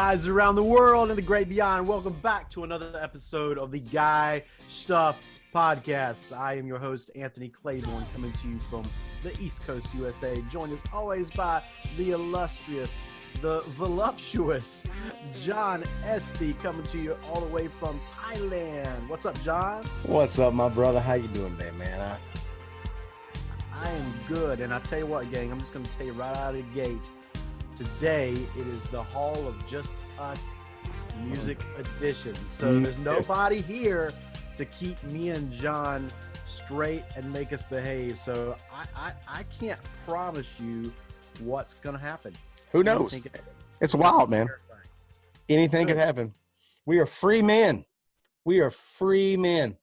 guys around the world and the great beyond. Welcome back to another episode of the Guy Schtuff podcast. I am your host, Anthony Claiborne, coming to you from the East Coast, USA. Joined as always by the illustrious, the voluptuous John Espy, coming to you all the way from Thailand. What's up, John? What's up, my brother? How you doing today, man? I am good, and I tell you what, gang, I'm just going to tell you right out of the gate. Today, it is the Hall of Just Us Music Edition. So there's nobody here to keep me and John straight and make us behave. So I can't promise you what's going to happen. Who knows? It's wild, man. Anything could happen. We are free men. We are free men.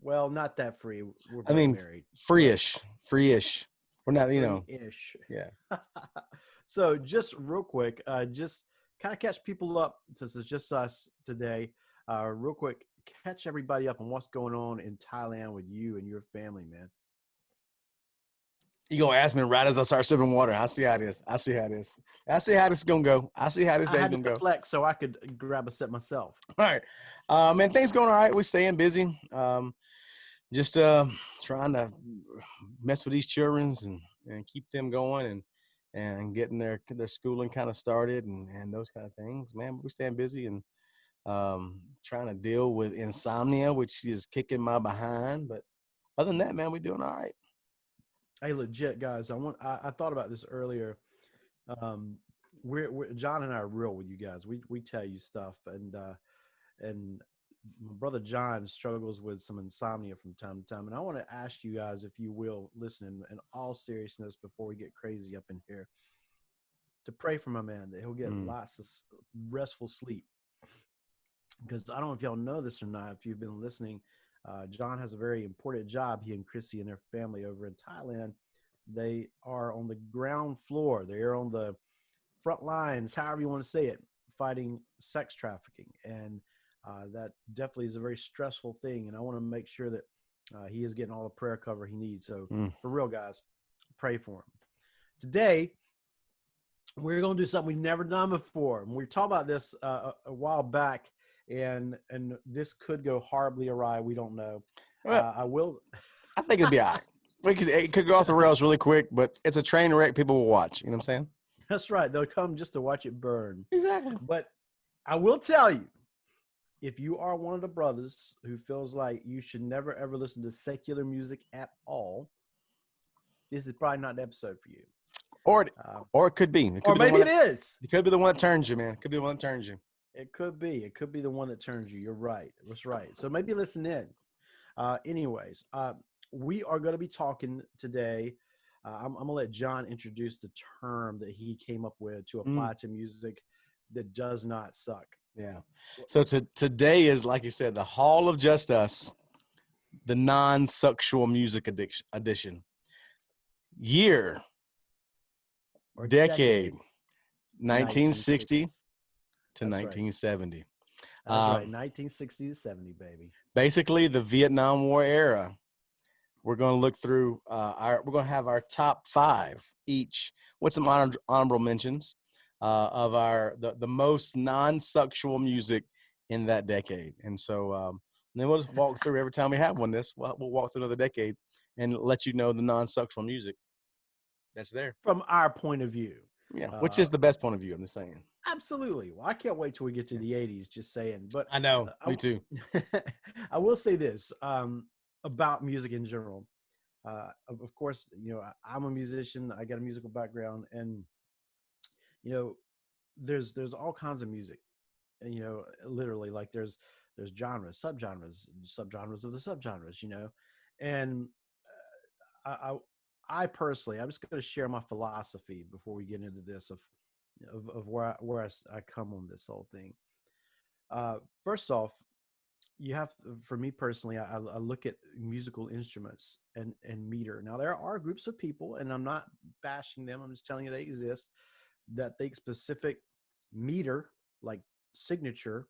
Well, not that free. We're married. Free-ish. We're not, Free-ish. Yeah. So just real quick, just kind of catch people up, since it's just us today. Real quick, catch everybody up on what's going on in Thailand with you and your family, man. You gonna ask me right as I start sipping water. I see how it is. I see how this is gonna go. I see how this day's gonna go. Flex so I could grab a sip myself. All right, man. Things going all right. We're staying busy. Just trying to mess with these children and keep them going and getting their schooling kind of started and those kind of things, man. We're staying busy and trying to deal with insomnia, which is kicking my behind. But other than that, man, we're doing all right. Hey, legit, guys. I thought about this earlier. We're John and I are real with you guys. We tell you stuff, and my brother John struggles with some insomnia from time to time. And I want to ask you guys, if you will, listen in all seriousness before we get crazy up in here, to pray for my man that he'll get lots of restful sleep. Because I don't know if y'all know this or not, if you've been listening, John has a very important job. He and Chrissy and their family over in Thailand, they are on the ground floor. They are on the front lines, however you want to say it, fighting sex trafficking. And that definitely is a very stressful thing, and I want to make sure that he is getting all the prayer cover he needs. So for real, guys, pray for him. Today, we're going to do something we've never done before. And we talked about this a while back, and this could go horribly awry. We don't know. Well, I think it'll be all right. It could go off the rails really quick, but it's a train wreck people will watch. You know what I'm saying? That's right. They'll come just to watch it burn. Exactly. But I will tell you, if you are one of the brothers who feels like you should never, ever listen to secular music at all, this is probably not the episode for you. Or it could be. Or maybe it is. It could be the one that turns you, man. It could be the one that turns you. It could be. It could be the one that turns you. You're right. That's right. So maybe listen in. Anyways, we are going to be talking today. I'm going to let John introduce the term that he came up with to apply to music that does not suck. Yeah. So today is, like you said, the Hall of Just Us, the non-sexual music edition. Year or decade 1960 to 1970. That's right. 1960 to 70, baby. Basically, the Vietnam War era. We're going to look through we're going to have our top 5 each with some honorable mentions. Of the most non-sexual music in that decade. And so then we'll just walk through every time we have one. We'll walk through another decade and let you know the non-sexual music that's there. From our point of view. Yeah, which is the best point of view, I'm just saying. Absolutely. Well, I can't wait till we get to the 80s, just saying. But I know, me too. I will say this about music in general. Of course, I'm a musician. I got a musical background, and there's all kinds of music, and literally, like there's genres, subgenres of the subgenres, and I personally, I'm just going to share my philosophy before we get into this of where I come on this whole thing. First off, you have, for me personally, I look at musical instruments and meter. Now, there are groups of people, and I'm not bashing them, I'm just telling you they exist, that think specific meter, like signature,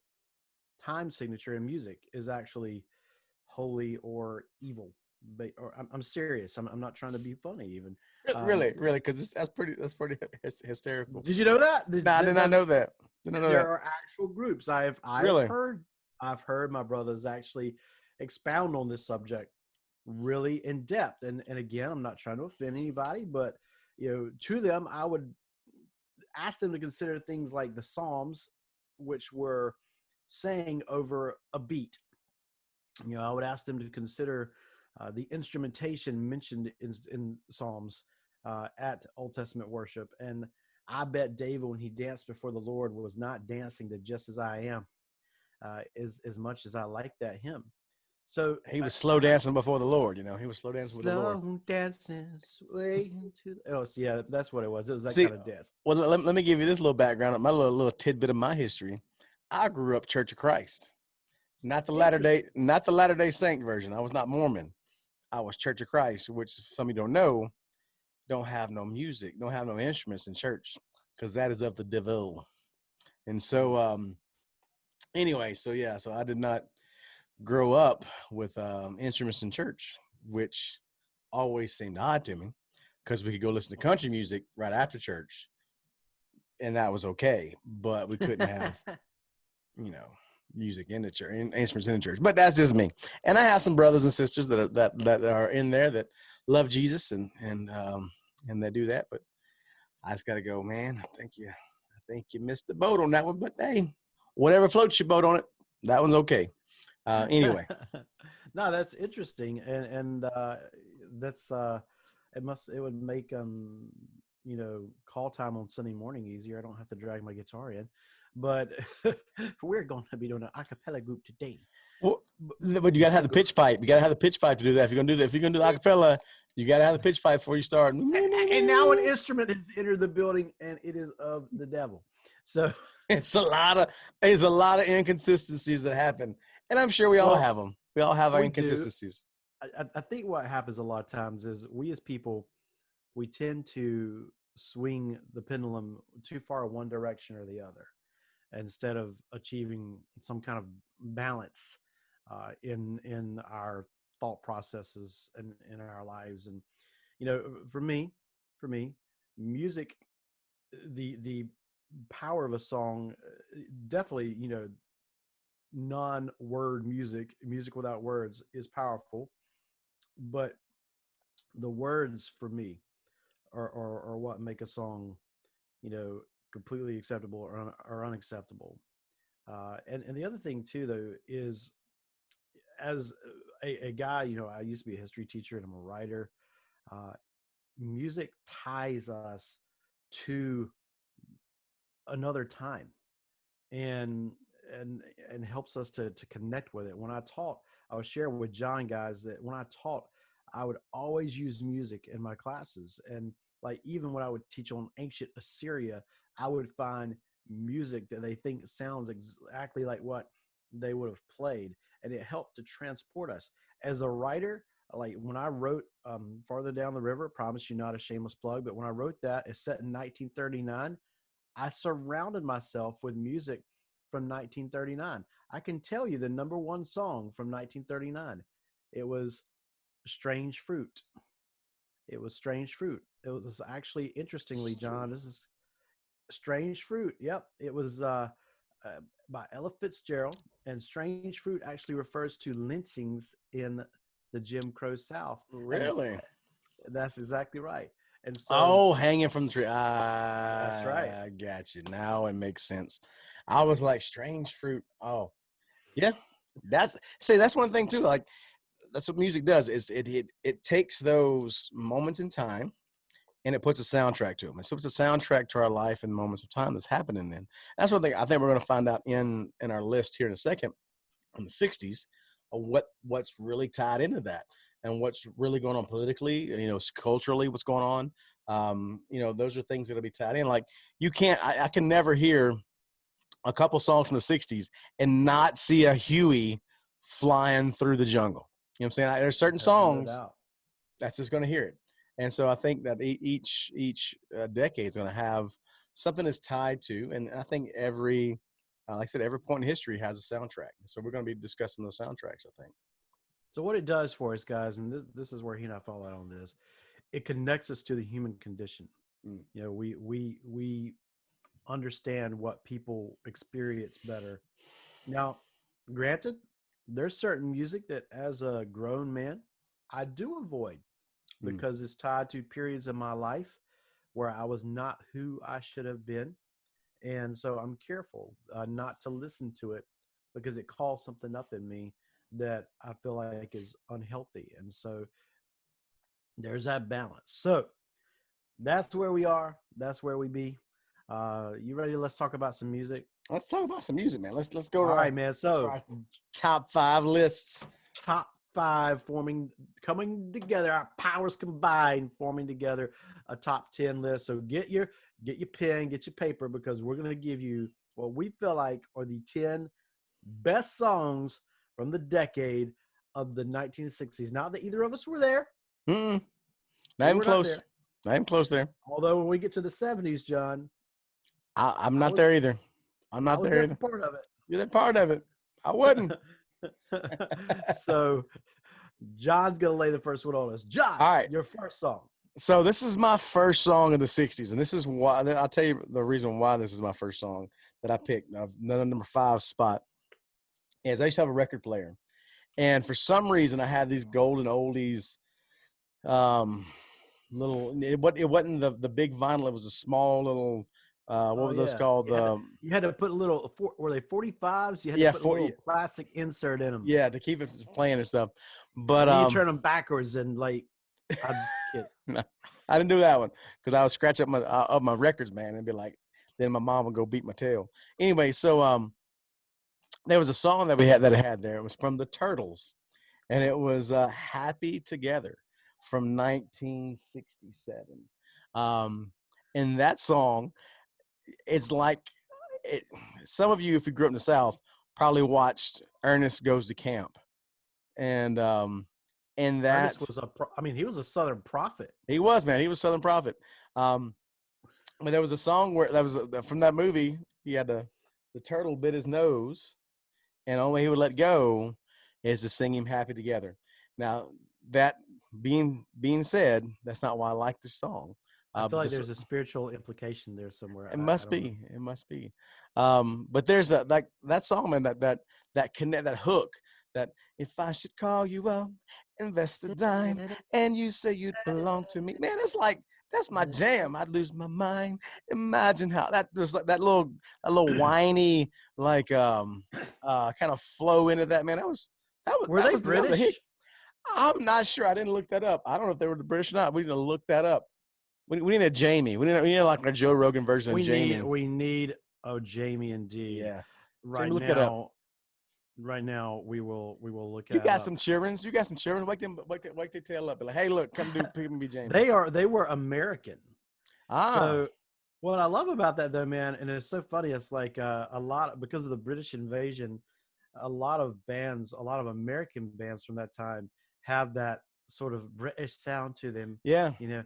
time signature in music, is actually holy or evil. I'm serious. I'm not trying to be funny even. Really, because that's pretty hysterical. Did you know that? I did not know that. Didn't know There that. are actual groups. Really? I've heard my brothers actually expound on this subject really in depth. And again, I'm not trying to offend anybody, but to them, I would ask them to consider things like the Psalms, which were sang over a beat. I would ask them to consider the instrumentation mentioned in Psalms at Old Testament worship. And I bet David, when he danced before the Lord, was not dancing to Just As I Am, as much as I like that hymn. So He was slow dancing before the Lord. He was slow dancing with the Lord. slow dancing, swaying to yeah, that's what it was. It was that See, kind of dance. well, let me give you this little background, my little tidbit of my history. I grew up Church of Christ, not the Interesting. Latter Day Saint version. I was not Mormon. I was Church of Christ, which some of you don't know, don't have no music, don't have no instruments in church, because that is of the devil. And so, anyway, so yeah, so I did not grow up with instruments in church, which always seemed odd to me, because we could go listen to country music right after church, and that was okay, but we couldn't have, you know, music in the church, instruments in the church. But that's just me. And I have some brothers and sisters that are in there that love Jesus and they do that. But I just got to go, man. I think you missed the boat on that one. But hey, whatever floats your boat on it, that one's okay. Anyway. No, that's interesting, and that's it would make call time on Sunday morning easier. I don't have to drag my guitar in, but we're going to be doing an a cappella group today. Well, but you gotta have the pitch pipe. You gotta have the pitch pipe to do that. If you're gonna do that, if you're gonna do the acapella, you gotta have the pitch pipe before you start. And now an instrument has entered the building, and it is of the devil. So It's a lot of inconsistencies that happen, and I'm sure we all have them. We all have our we do. inconsistencies. I think what happens a lot of times is we as people, we tend to swing the pendulum too far one direction or the other, instead of achieving some kind of balance in our thought processes and in our lives. And for me, music, the power of a song, definitely, non-word music without words is powerful, but the words for me are what make a song, completely acceptable or unacceptable. And the other thing too, though, is as a guy, I used to be a history teacher and I'm a writer. Uh, Music ties us to another time, and and helps us to connect with it. When I taught, I was sharing with John, guys, that when I taught, I would always use music in my classes. And like, even when I would teach on ancient Assyria, I would find music that they think sounds exactly like what they would have played, and it helped to transport us. As a writer, like when I wrote Farther Down the River, promise you not a shameless plug, but when I wrote that, it's set in 1939. I surrounded myself with music from 1939. I can tell you the number one song from 1939. It was Strange Fruit. It was Strange Fruit. It was actually, interestingly, John, this is Strange Fruit. Yep. It was by Ella Fitzgerald. And Strange Fruit actually refers to lynchings in the Jim Crow South. And Really? that's exactly right. And so Oh, hanging from the tree. that's right. I got you. Now it makes sense. I was like, strange fruit. Oh, yeah. That's one thing too. Like, that's what music does. Is it takes those moments in time and it puts a soundtrack to them. It puts a soundtrack to our life and moments of time that's happening then. That's one thing I think we're going to find out in our list here in a second, in the 60s, of what's really tied into that and what's really going on politically, culturally, what's going on. Those are things that'll be tied in. Like, I can never hear a couple songs from the 60s and not see a Huey flying through the jungle. You know what I'm saying? There's certain No songs doubt. that's just going to hear it. And so I think that each decade is going to have something that's tied to, and I think like I said, every point in history has a soundtrack. So we're going to be discussing those soundtracks, I think. So what it does for us, guys, and this is where he and I fall out on this, it connects us to the human condition. Mm. We understand what people experience better. Now, granted, there's certain music that as a grown man, I do avoid Mm. because it's tied to periods of my life where I was not who I should have been. And so I'm careful not to listen to it because it calls something up in me that I feel like is unhealthy. And so there's that balance. So that's where we are. That's where we be. You ready? Let's talk about some music. Let's talk about some music, man. Let's go All to right, man. to So our top 5 lists. top five coming together, our powers combined, forming together a top 10 list. So get your pen, get your paper, because we're going to give you what we feel like are the 10 best songs from the decade of the 1960s. Not that either of us were there. Mm-mm. Not We even were not close. there. Not even close there. Although when we get to the 70s, John, I'm I not was there either. I'm I not was there there either. for part of You're that part of it. I wasn't. it. So John's gonna lay the first one on us. John, All right. your first song. So this is my first song of the 60s, and this is why I'll tell you the reason why this is my first song that I picked. Now, the number 5 spot is I used to have a record player, and for some reason I had these golden oldies, little. It wasn't the big vinyl. It was a small little. What Oh were those yeah, called? you had to put a little. Were they 45s? You had to Yeah, put a little plastic insert in them, yeah, to keep it playing and stuff. But and then you turn them backwards and like. I'm just kidding. no, I didn't do that one because I would scratch up my records, man, and be like, then my mom would go beat my tail. Anyway, so there was a song that I had there. It was from the Turtles, and it was "Happy Together" from 1967. And that song, it's like it. Some of you, if you grew up in the South, probably watched Ernest Goes to Camp, and that Ernest was I mean, he was a Southern prophet. he was, man. He was Southern Prophet. Um, but there was a song where that was from that movie. He had the turtle bit his nose, and only he would let go is to sing him "Happy Together." Now, that being said, that's not why I like this song. I feel But like this, there's a spiritual implication there somewhere. it I must don't know. be, it must be. But there's that song, man. That connect that hook. That if I should call you up, invest a dime, and you say you'd belong to me, man. It's like that's my jam. I'd lose my mind. Imagine how that was like that little whiny like kind of flow into that, man. Were they That was a hit. British? I'm not sure. I didn't look that up. I don't know if they were the British or not. We need to look that up. We need a Jamie. We need like a Joe Rogan version of Jamie. We need Jamie indeed. Yeah. Right Jamie, look that up. now, we will look You that got up. some childrens. You got some children. Wake their tail up. Be like, hey, look, come do pick me Jamie. They were American. Ah. So what I love about that though, man, and it's so funny, it's like a lot because of the British invasion, a lot of bands, a lot of American bands from that time have that sort of British sound to them, Yeah. you know.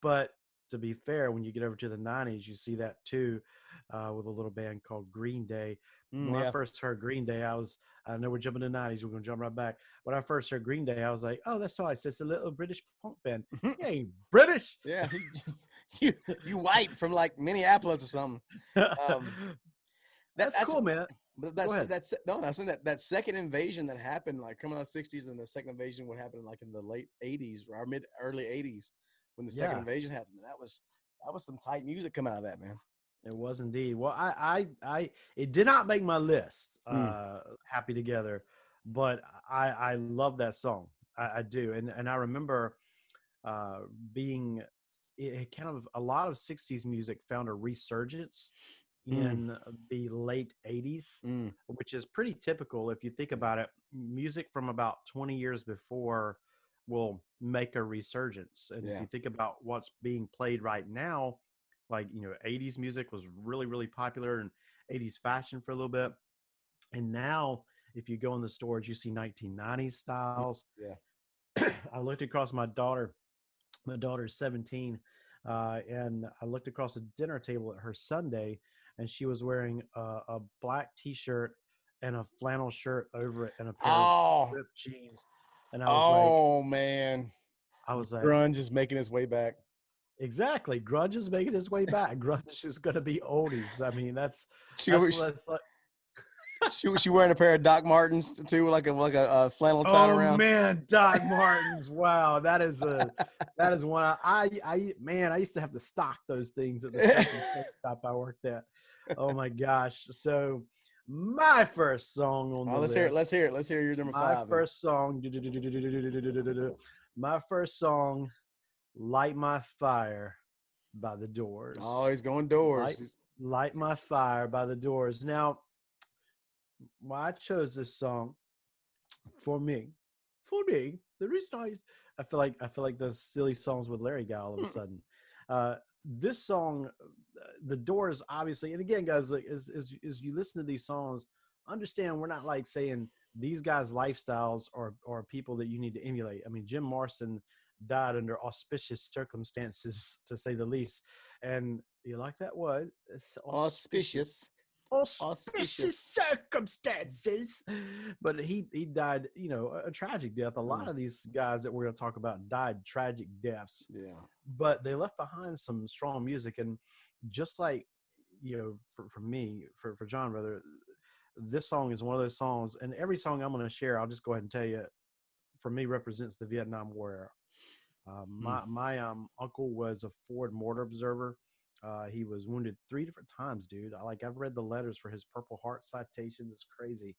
But to be fair, when you get over to the 90s, you see that too, with a little band called Green Day. When I Yeah. first heard Green Day, I know we're jumping to the 90s, we're going to jump right back. When I first heard Green Day, I was like, oh, that's nice. It's a little British punk band. You ain't British. Yeah. You white from like Minneapolis or something. That's cool, man. But Go ahead. that's in that second invasion that happened like coming out of the 60s, and the second invasion would happen like in the late 80s or early 80s when the second invasion happened. That was some tight music coming out of that, man. It was indeed. Well, it did not make my list, Mm. Happy Together, but I love that song. I do. And I remember being it kind of a lot of 60s music found a resurgence in the late 80s, which is pretty typical if you think about it. Music from about 20 years before will make a resurgence. And if you think about what's being played right now, like, 80s music was really, really popular, and 80s fashion for a little bit. And now if you go in the stores, you see 1990s styles. Yeah. I looked across my daughter's 17, and I looked across the dinner table at her Sunday, and she was wearing a black T-shirt and a flannel shirt over it and a pair of ripped jeans. And I was like, man. I was like, Grunge is making its way back. Exactly. Grunge is making its way back. Grunge is going to be oldies. I mean, that's She, that's like, she wearing a pair of Doc Martens too, like a flannel tied oh around. man, Doc Martens. Wow, that is one I man, I used to have to stock those things at the second smoke shop I worked at. Oh my gosh. So my first song on the Let's hear it. list. Let's hear it. Let's hear your number My 5. first song. My first song, "Light My Fire" by the Doors. Oh, he's going Light, Doors. Light My Fire by the Doors. Now, why I chose this song for me, the reason I feel like those silly songs with Larry guy all of a sudden. This song, the Doors, obviously, and again, guys, like as you listen to these songs, understand we're not like saying these guys' lifestyles are people that you need to emulate. I mean, Jim Morrison died under auspicious circumstances, to say the least. And you like that word? It's Auspicious. auspicious circumstances. But he died, you know, a tragic death. A lot of these guys that we're going to talk about died tragic deaths. Yeah. But they left behind some strong music. And just like, you know, for me, for John, rather, this song is one of those songs. And every song I'm going to share, I'll just go ahead and tell you, for me, represents the Vietnam War era. My uncle was a Ford mortar observer. He was wounded 3 different times, dude. I've read the letters for his Purple Heart citations. It's crazy.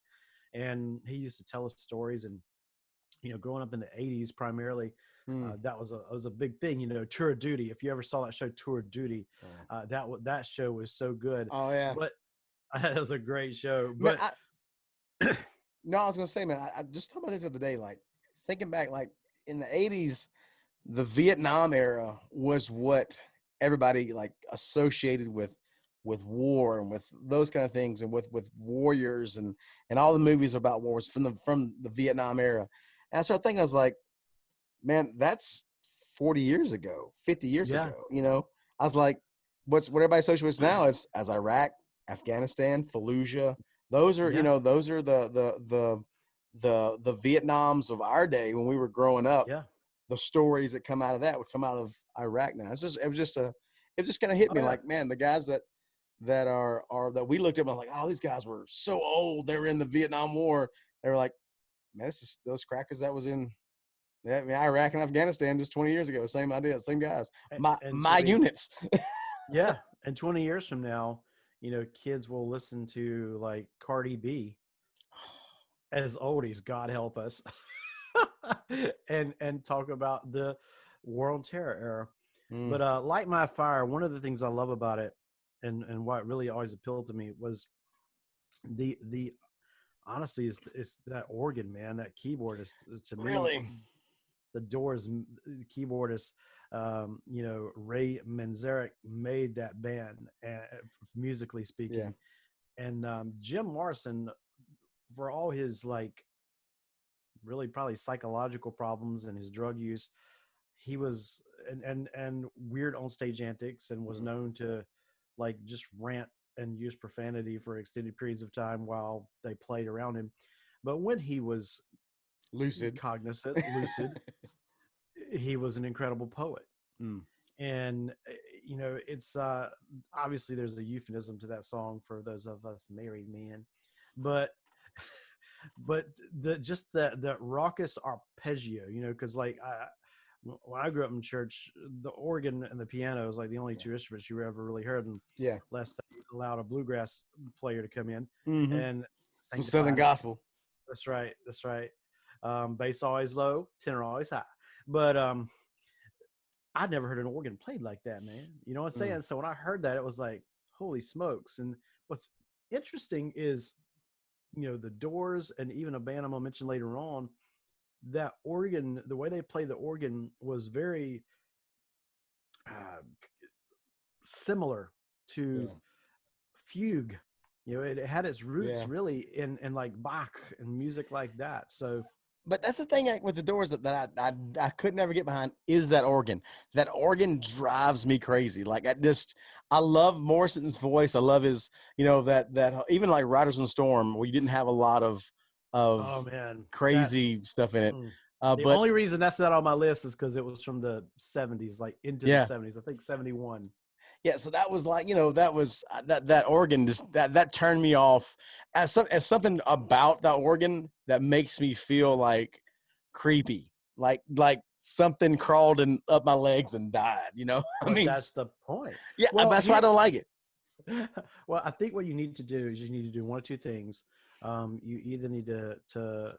And he used to tell us stories. And, you know, growing up in the 80s primarily, that was a big thing, you know, Tour of Duty. If you ever saw that show, Tour of Duty, that show was so good. Oh, yeah. But it was a great show. Man, But no, I was going to say, man, I just talked about this the other day, like thinking back, like in the 80s, the Vietnam era was what everybody like associated with war and with those kind of things, and with warriors and all the movies about wars from the Vietnam era. And I started thinking, I was like, man, that's 40 years ago, 50 years ago. You know, I was like, what everybody associates now is as Iraq, Afghanistan, Fallujah. Those are, you know, those are the Vietnams of our day when we were growing up. Yeah. The stories that come out of that would come out of Iraq now. It just kind of hit me like, man, the guys that we looked at, I'm like, oh, these guys were so old. They were in the Vietnam War. They were like, man, this is those crackers that was in Iraq and Afghanistan just 20 years ago. Same idea, same guys. My units. Yeah. And 20 years from now, you know, kids will listen to like Cardi B as oldies, God help us. and talk about the War on Terror era. But Light My Fire, one of the things I love about it and why it really always appealed to me was the honestly is that organ, man. That keyboard is to me really the Doors keyboardist. You know, Ray Manzarek made that band, musically speaking. And Jim Morrison, for all his like really probably psychological problems and his drug use, he was and weird on stage antics, and was known to like just rant and use profanity for extended periods of time while they played around him. But when he was cognizant, lucid, he was an incredible poet. And you know, it's obviously there's a euphemism to that song for those of us married men, but that raucous arpeggio, you know, because like when I grew up in church, the organ and the piano was like the only two instruments you ever really heard, and less they allowed a bluegrass player to come in and some Southern gospel. That's right. Bass always low, tenor always high. But I'd never heard an organ played like that, man. You know what I'm saying? So when I heard that, it was like, holy smokes. And what's interesting is, you know, the Doors and even a band I'm gonna mention later on, that organ, the way they play the organ was very similar to fugue. You know, it had its roots really in like Bach and music like that. So, but that's the thing with the Doors that I could never get behind is that organ. That organ drives me crazy. Like I love Morrison's voice. I love his, you know, that even like Riders on the Storm, where you didn't have a lot of crazy stuff in it. The But only reason that's not on my list is because it was from the 70s, like into the yeah, 70s. I think 71. yeah. So that was like, that was that organ just that turned me off as something about that organ that makes me feel like creepy, like something crawled up my legs and died. I But mean, that's the point. yeah, Well, that's why I here, don't like it. well, I think what you need to do is you need to do one or two things. You either need to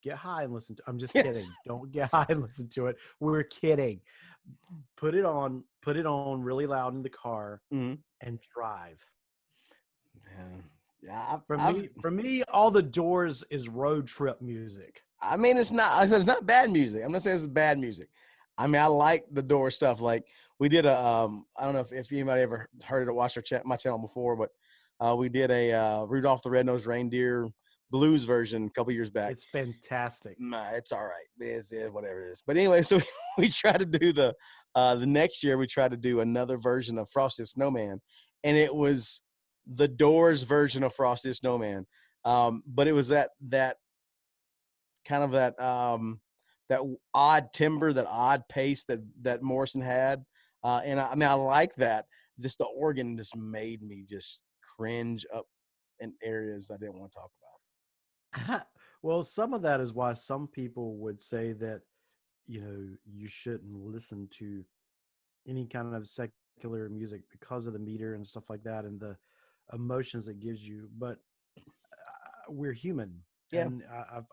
get high and listen to. I'm just Yes. kidding. Don't get high and listen to it. We're kidding. Put it on really loud in the car Mm-hmm. and drive. Yeah, For for me, all the Doors is road trip music. I mean, it's not bad music. I'm not saying it's bad music. I mean, I like the Door stuff. Like we did I don't know if anybody ever heard it or watched my channel before, but we did a Rudolph the Red-Nosed Reindeer blues version a couple years back. It's fantastic. Nah, it's all right. It's whatever it is. But anyway, so we tried to do the next year we tried to do another version of Frosty the Snowman, and it was the Doors version of Frosty the Snowman. But it was that kind of that odd timbre, that odd pace that Morrison had, and I mean I like that. Just the organ just made me just cringe up in areas I didn't want to talk about. Well, some of that is why some people would say that you shouldn't listen to any kind of secular music because of the meter and stuff like that and the emotions it gives you. But we're human, Yeah. and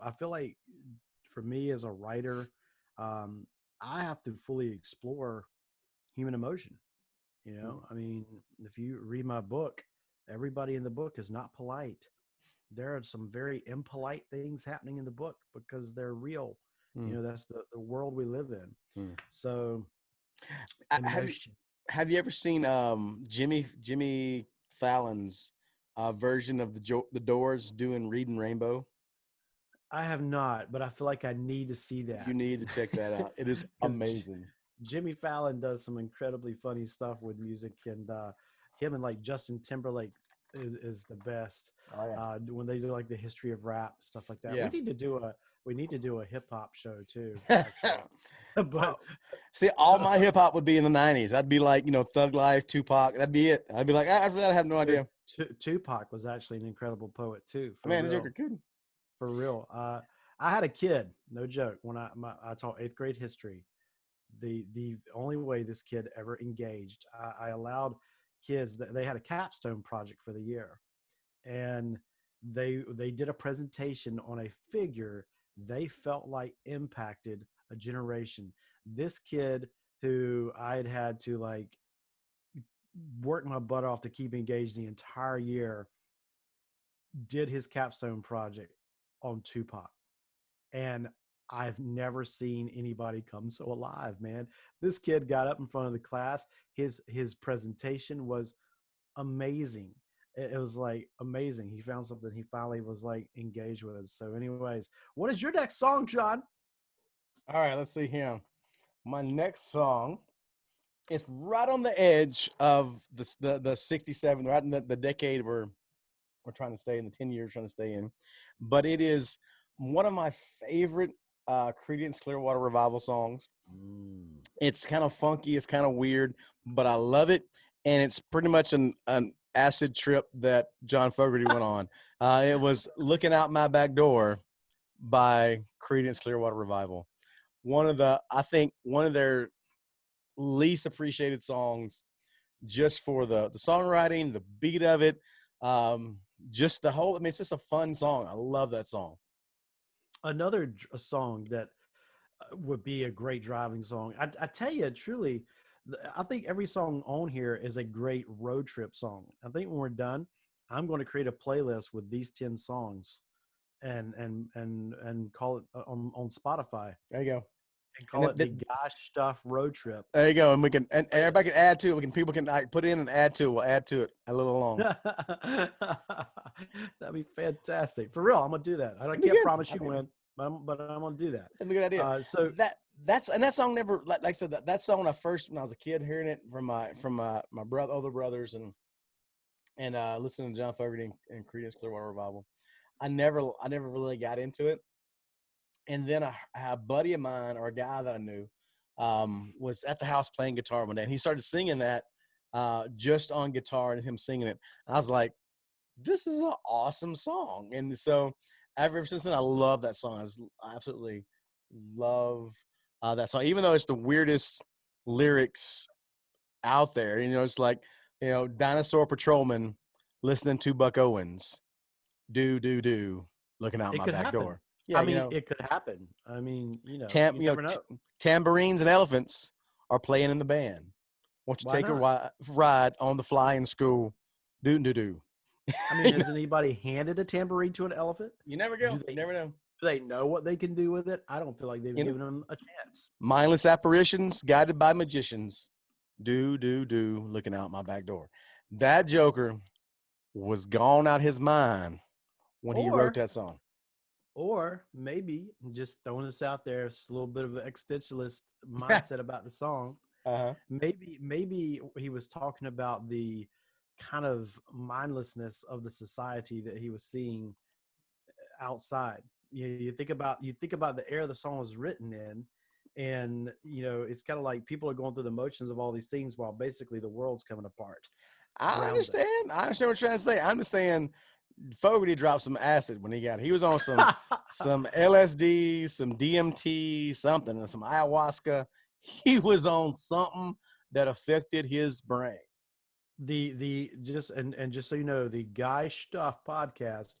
I feel like for me as a writer, I have to fully explore human emotion. I mean, if you read my book, everybody in the book is not polite. There are some very impolite things happening in the book because they're real. That's the world we live in. So emotion. Have you ever seen Jimmy Fallon's version of the Doors doing Reading Rainbow? I have not, but I feel like I need to see You that. need to check that out. It is amazing. Jimmy Fallon does some incredibly funny stuff with music, and him and like Justin Timberlake is the best. Oh, yeah. When they do like the history of rap stuff like that. Yeah. We need to do a hip hop show too. Actually. But see, all my hip hop would be in the 90s. I'd be like, Thug Life, Tupac. That'd be it. I'd be like, after that, I have no idea. Tupac was actually an incredible poet too. Man, the Joker could. For real. I had a kid, no joke, when I taught 8th grade history. The only way this kid ever engaged, I allowed kids that they had a capstone project for the year, and they did a presentation on a figure they felt like impacted a generation. This kid who I had to like work my butt off to keep engaged the entire year did his capstone project on Tupac. And I've never seen anybody come so alive, man. This kid got up in front of the class. His presentation was amazing. It was like amazing. He found something he finally was like engaged with. So anyways, what is your next song, John? All right, let's see here. My next song is right on the edge of the 67, right in the decade we're trying to stay in, the 10 years trying to stay in. But it is one of my favorite Creedence Clearwater Revival songs. It's kind of funky, it's kind of weird, but I love it. And it's pretty much an acid trip that John Fogerty went on. It was Looking Out My Back Door by Creedence Clearwater Revival. I think one of their least appreciated songs, just for the songwriting, the beat of it, just the whole, I mean, it's just a fun song. I love that song. Another song that would be a great driving song. I tell you, truly, I think every song on here is a great road trip song. I think when we're done, I'm going to create a playlist with these 10 songs and call it on Spotify. There you go. And call it the Gosh Stuff Road Trip. There you go. And everybody can add to it. People can put in and add to it. We'll add to it a little along. That'd be fantastic. For real, I'm gonna do that. I can't promise you when, but I'm gonna do that. That's a good idea. So that song never, like I said, that song when I was a kid hearing it from my older brothers and listening to John Fogerty and Creedence Clearwater Revival. I never really got into it. And then a buddy of mine, or a guy that I knew, was at the house playing guitar one day, and he started singing that just on guitar, and him singing it. I was like, this is an awesome song. And so ever since then, I love that song. I absolutely love that song, even though it's the weirdest lyrics out there. It's like, dinosaur patrolman listening to Buck Owens, do, looking out It my could back happen. door. I Yeah, mean, it could happen. I mean, tam, you never know. tambourines and elephants are playing in the band. Won't you Why take a not? ride on the flying school? Do. I mean, has anybody handed a tambourine to an elephant? You never Do go. they Never know. do they know what they can do with it? I don't feel like they've given them a chance. Mindless apparitions guided by magicians. Do, looking out my back door. That joker was gone out his mind when he wrote Or that song. or maybe just throwing this out there, it's a little bit of an existentialist mindset about the song. Uh-huh. Maybe he was talking about the kind of mindlessness of the society that he was seeing outside. You think about the era the song was written in, and it's kind of like people are going through the motions of all these things while basically the world's coming apart I around them. understand. I understand what you're trying to say. I understand Fogarty dropped some acid when he was on some LSD, some DMT, something, and some ayahuasca. He was on something that affected his brain. The just and just so you know, the Guy Schtuff podcast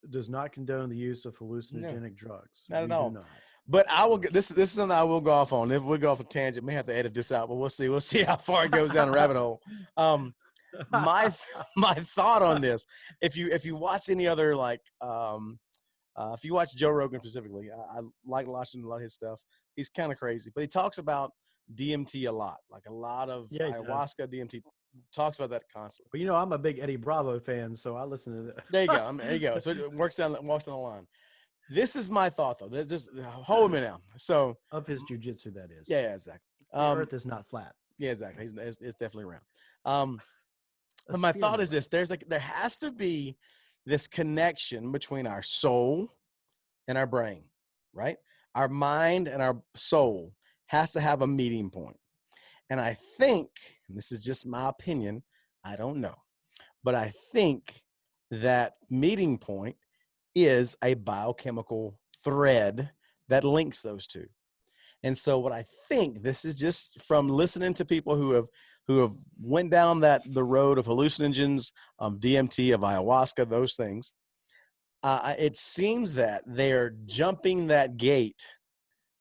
does not condone the use of hallucinogenic drugs. Not We at do all. not. But I will. This is something I will go off on. If we go off a tangent, may have to edit this out, but we'll see. We'll see how far it goes down the rabbit hole. My my thought on this: if you watch any other if you watch Joe Rogan specifically, I like watching a lot of his stuff. He's kind of crazy, but he talks about DMT a lot, like a lot of Yeah, ayahuasca, DMT. Talks about that constantly. But I'm a big Eddie Bravo fan, so I listen to that. There you go. There you go. So it walks down the line. This is my thought, though. There's just hold me now. So Of his jujitsu, that is. yeah, exactly. The earth is not flat. Yeah, exactly. It's definitely round. A But my sphere thought no is this: less. there has to be this connection between our soul and our brain, right? Our mind and our soul has to have a meeting point. And I think, and this is just my opinion, I don't know, but I think that meeting point is a biochemical thread that links those two. And so what I think, this is just from listening to people who have went down the road of hallucinogens, DMT, of ayahuasca, those things. It seems that they're jumping that gate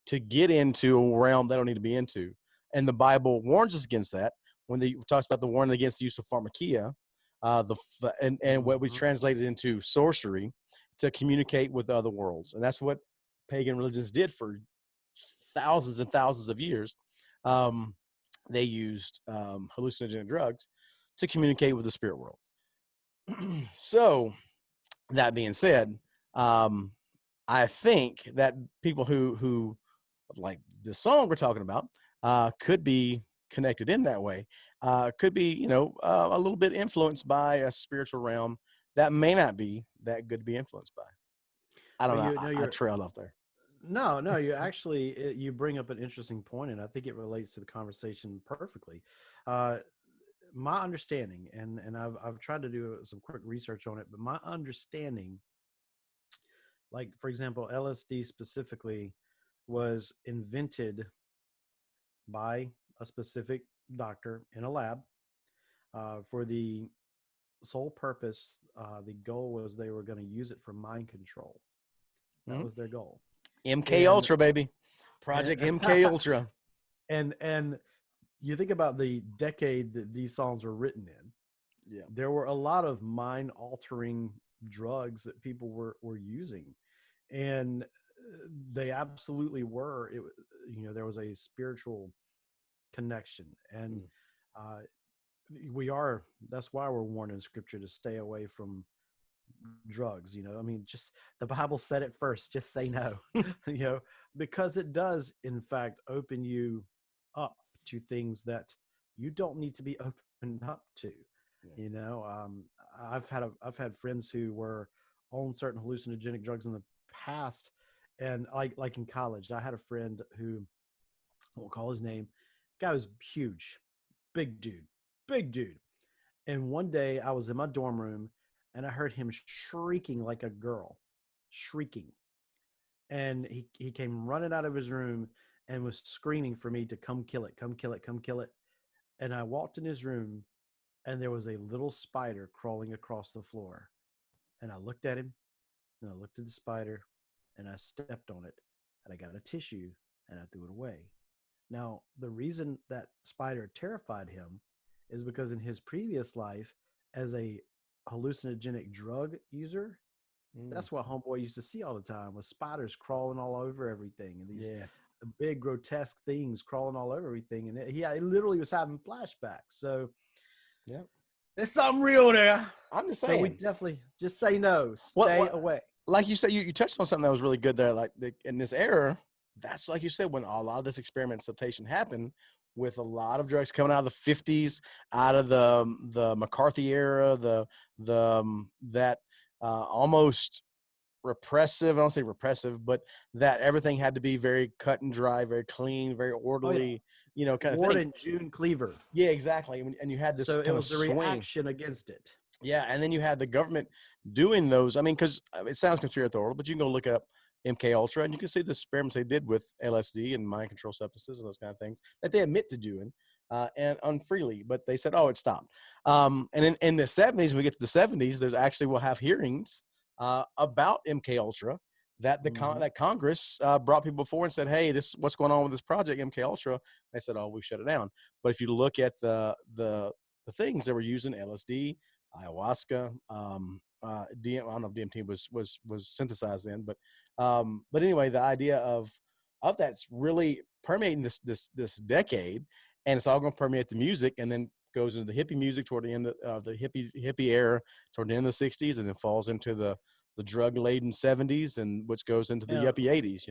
to get into a realm they don't need to be into. And the Bible warns us against that when he talks about the warning against the use of pharmakia, and what we translated into sorcery to communicate with other worlds. And that's what pagan religions did for thousands and thousands of years. They used hallucinogenic drugs to communicate with the spirit world. So that being said, I think that people who like the song we're talking about could be connected in that way. Could be, a little bit influenced by a spiritual realm that may not be that good to be influenced by. I don't know. I trailed off there. No, you actually you bring up an interesting point, and I think it relates to the conversation perfectly. My understanding, and I've tried to do some quick research on it, but my understanding, like for example, LSD specifically, was invented by a specific doctor in a lab for the sole purpose. The goal was they were going to use it for mind control. That was their goal. MK Ultra, baby. Project MK Ultra. And you think about the decade that these songs were written in. Yeah. There were a lot of mind altering drugs that people were using. And they absolutely were. There was a spiritual connection. And that's why we're warned in scripture to stay away from drugs. I mean, just the Bible said it first, just say no. Because it does in fact open you up to things that you don't need to be opened up to. I've had friends who were on certain hallucinogenic drugs in the past, And like in college, I had a friend who I won't call his name. Guy was huge, big dude, big dude. And one day I was in my dorm room and I heard him shrieking like a girl, shrieking. And he came running out of his room and was screaming for me to come kill it, come kill it, come kill it. And I walked in his room and there was a little spider crawling across the floor. And I looked at him and I looked at the spider and I stepped on it and I got a tissue and I threw it away. Now, the reason that spider terrified him is because in his previous life, as a hallucinogenic drug user, Mm. that's what homeboy used to see all the time was spiders crawling all over everything and these Yeah. big grotesque things crawling all over everything. And he literally was having flashbacks. So Yeah. there's something real there. I'm just So we saying. definitely just say no, What, stay what, away. like you said, you touched on something that was really good there. Like in this era, that's like you said, when a lot of this experimentation happened with a lot of drugs coming out of the 50s, out of the McCarthy era, that almost repressive. I don't say repressive, but that everything had to be very cut and dry, very clean, very Oh yeah, orderly, kind of Ward thing. and June Cleaver. Yeah, exactly. And you had this So it kind of was the swing. reaction against it. Yeah, and then you had the government doing those. I mean, because it sounds conspiratorial, but you can go look up MK Ultra, and you can see the experiments they did with LSD and mind control substances and those kind of things that they admit to doing, and unfreely. But they said, "Oh, it stopped." And in the '70s, when we get to the '70s, there's actually we'll have hearings about MK Ultra that Mm-hmm. that Congress brought people before and said, "Hey, this what's going on with this project MK Ultra?" They said, "Oh, we shut it down." But if you look at the things that were using LSD, ayahuasca. I don't know if DMT was synthesized then, but anyway, the idea of that's really permeating this decade, and it's all going to permeate the music, and then goes into the hippie music toward the end of the hippie era, toward the end of the '60s, and then falls into the drug laden '70s, and which goes into the And yuppie '80s.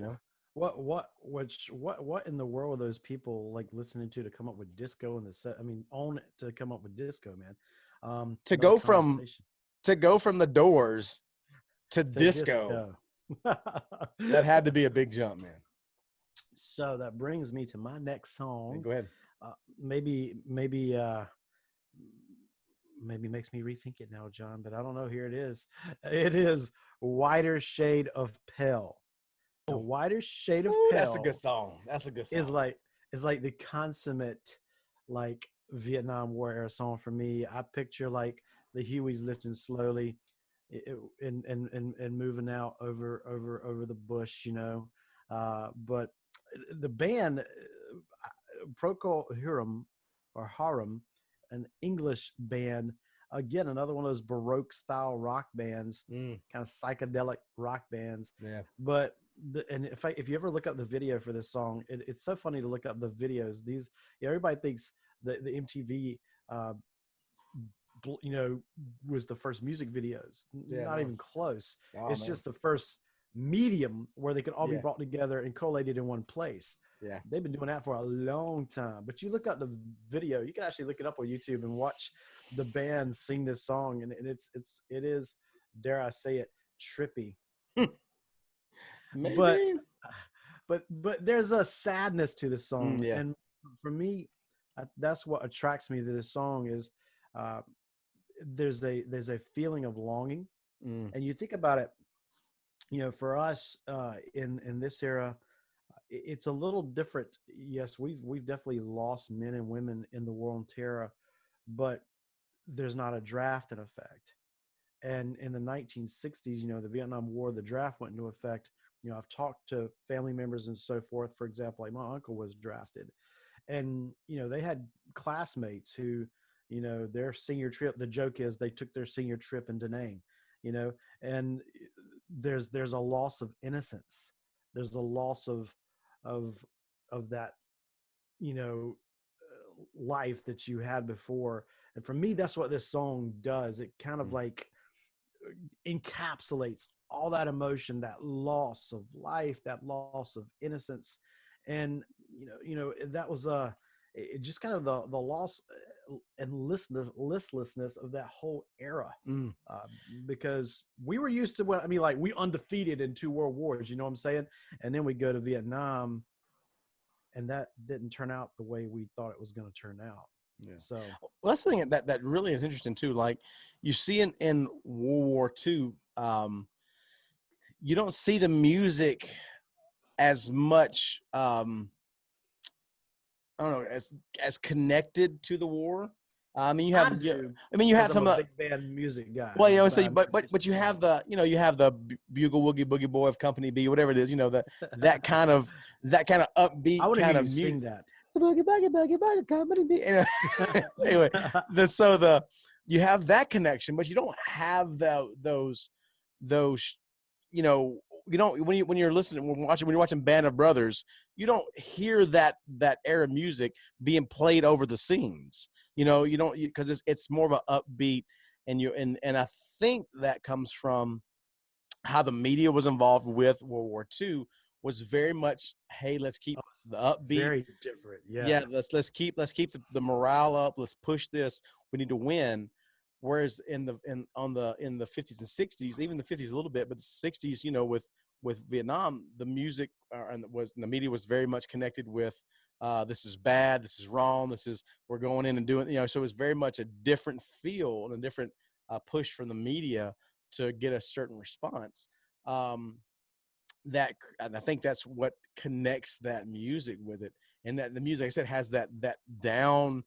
what in the world are those people like listening to come up with disco in the set? I mean, own it to come up with disco, man. To Another go from conversation to go from the Doors to to disco, disco. that had to be a big jump, man. So that brings me to my next Hey, song. go ahead. Maybe makes me rethink it now, John, but I don't know. Here it is. It is Whiter Shade of Pale. Now, Oh, Whiter Shade of ooh, that's a good Pale song. That's a good is song. like the consummate like Vietnam War era song for me. I picture like the Hueys lifting slowly and moving out over the bush, but the band Procol Harum or Harum, an English band, again another one of those Baroque style rock bands, Mm, kind of psychedelic rock bands. yeah. But and if you ever look up the video for this song, it's so funny to look up the videos. Everybody thinks the MTV uh, was the first music videos. Yeah, Not no. even close. Oh It's man. just the first medium where they could all be Yeah. brought together and collated in one place. Yeah. They've been doing that for a long time. But you look up the video, you can actually look it up on YouTube and watch the band sing this song, and it is, dare I say it, trippy. But Maybe. but there's a sadness to this Mm, song, yeah. and for me, that's what attracts me to this song is uh, there's a feeling of longing, Mm, and you think about it, for us in this era, it's a little different. Yes, we've definitely lost men and women in the war on terror, but there's not a draft in effect. And in the 1960s, the Vietnam War, the draft went into effect. I've talked to family members and so forth. For example, like my uncle was drafted, and they had classmates who, their senior trip. The joke is they took their senior trip in Da Nang, and there's a loss of innocence. There's a loss of of that life that you had before. And for me, that's what this song does. It kind of mm, like encapsulates all that emotion, that loss of life, that loss of innocence. And that was it just kind of the loss. and listlessness of that whole era. Mm. Uh, because we were used to what I mean, like we undefeated in 2 world wars, you know what I'm saying? And then we go to Vietnam, and that didn't turn out the way we thought it was going to turn out. Yeah. So Well, that's the thing that really is interesting too. Like you see in World War II, you don't see the music as much. I don't know, as connected to the war. I mean, you I have, do, I mean, you because have I'm some a of the, big band music guy. well, I'm you a know, say, band but you have the, you know, you have the bugle woogie boogie boy of Company B, whatever it is, you know, that kind of I upbeat want to hear kind you of sing music. that. The boogie boogie boogie boogie Company B. Anyway, you have that connection, but you don't have those, you know, you don't when you're listening when you're watching Band of Brothers, you don't hear that era music being played over the scenes. You know, you don't, because it's more of an upbeat, and I think that comes from how the media was involved with World War II. Was very much, hey, let's keep Oh, the upbeat. very different. Yeah. Yeah, let's keep the morale up. Let's push this. We need to win. Whereas in the 50s and 60s, even the 50s a little bit, but the 60s, you know, with Vietnam, the music and the media was very much connected with this is bad, this is wrong, this is, we're going in and doing, you know. So it was very much a different feel and a different push from the media to get a certain response. Um, and I think that's what connects that music with it, and that the music, like I said, has that downtrodden,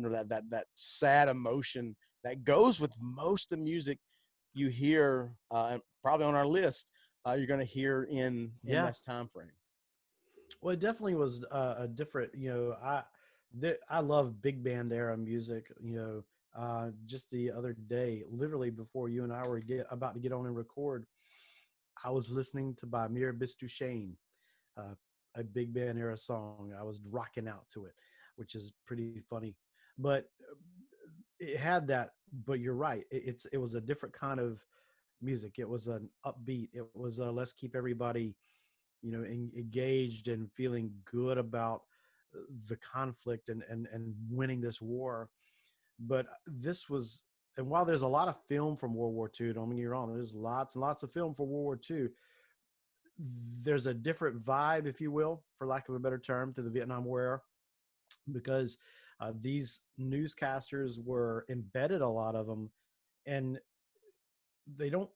or that sad emotion that goes with most of the music you hear, and probably on our list, you're going to hear in Yeah. this time frame. Well, it definitely was a different, I love big band era music, just the other day, literally before you and I were about to get on and record, I was listening to By Mir Bistushane, uh, a big band era song. I was rocking out to it, which is pretty funny. But it had that. But you're right. It was a different kind of music. It was an upbeat. It was let's keep everybody, engaged and feeling good about the conflict and winning this war. But this was, and while there's a lot of film from World War II, don't get me wrong, there's lots and lots of film for World War II. There's a different vibe, if you will, for lack of a better term, to the Vietnam War era, because these newscasters were embedded, a lot of them, and they don't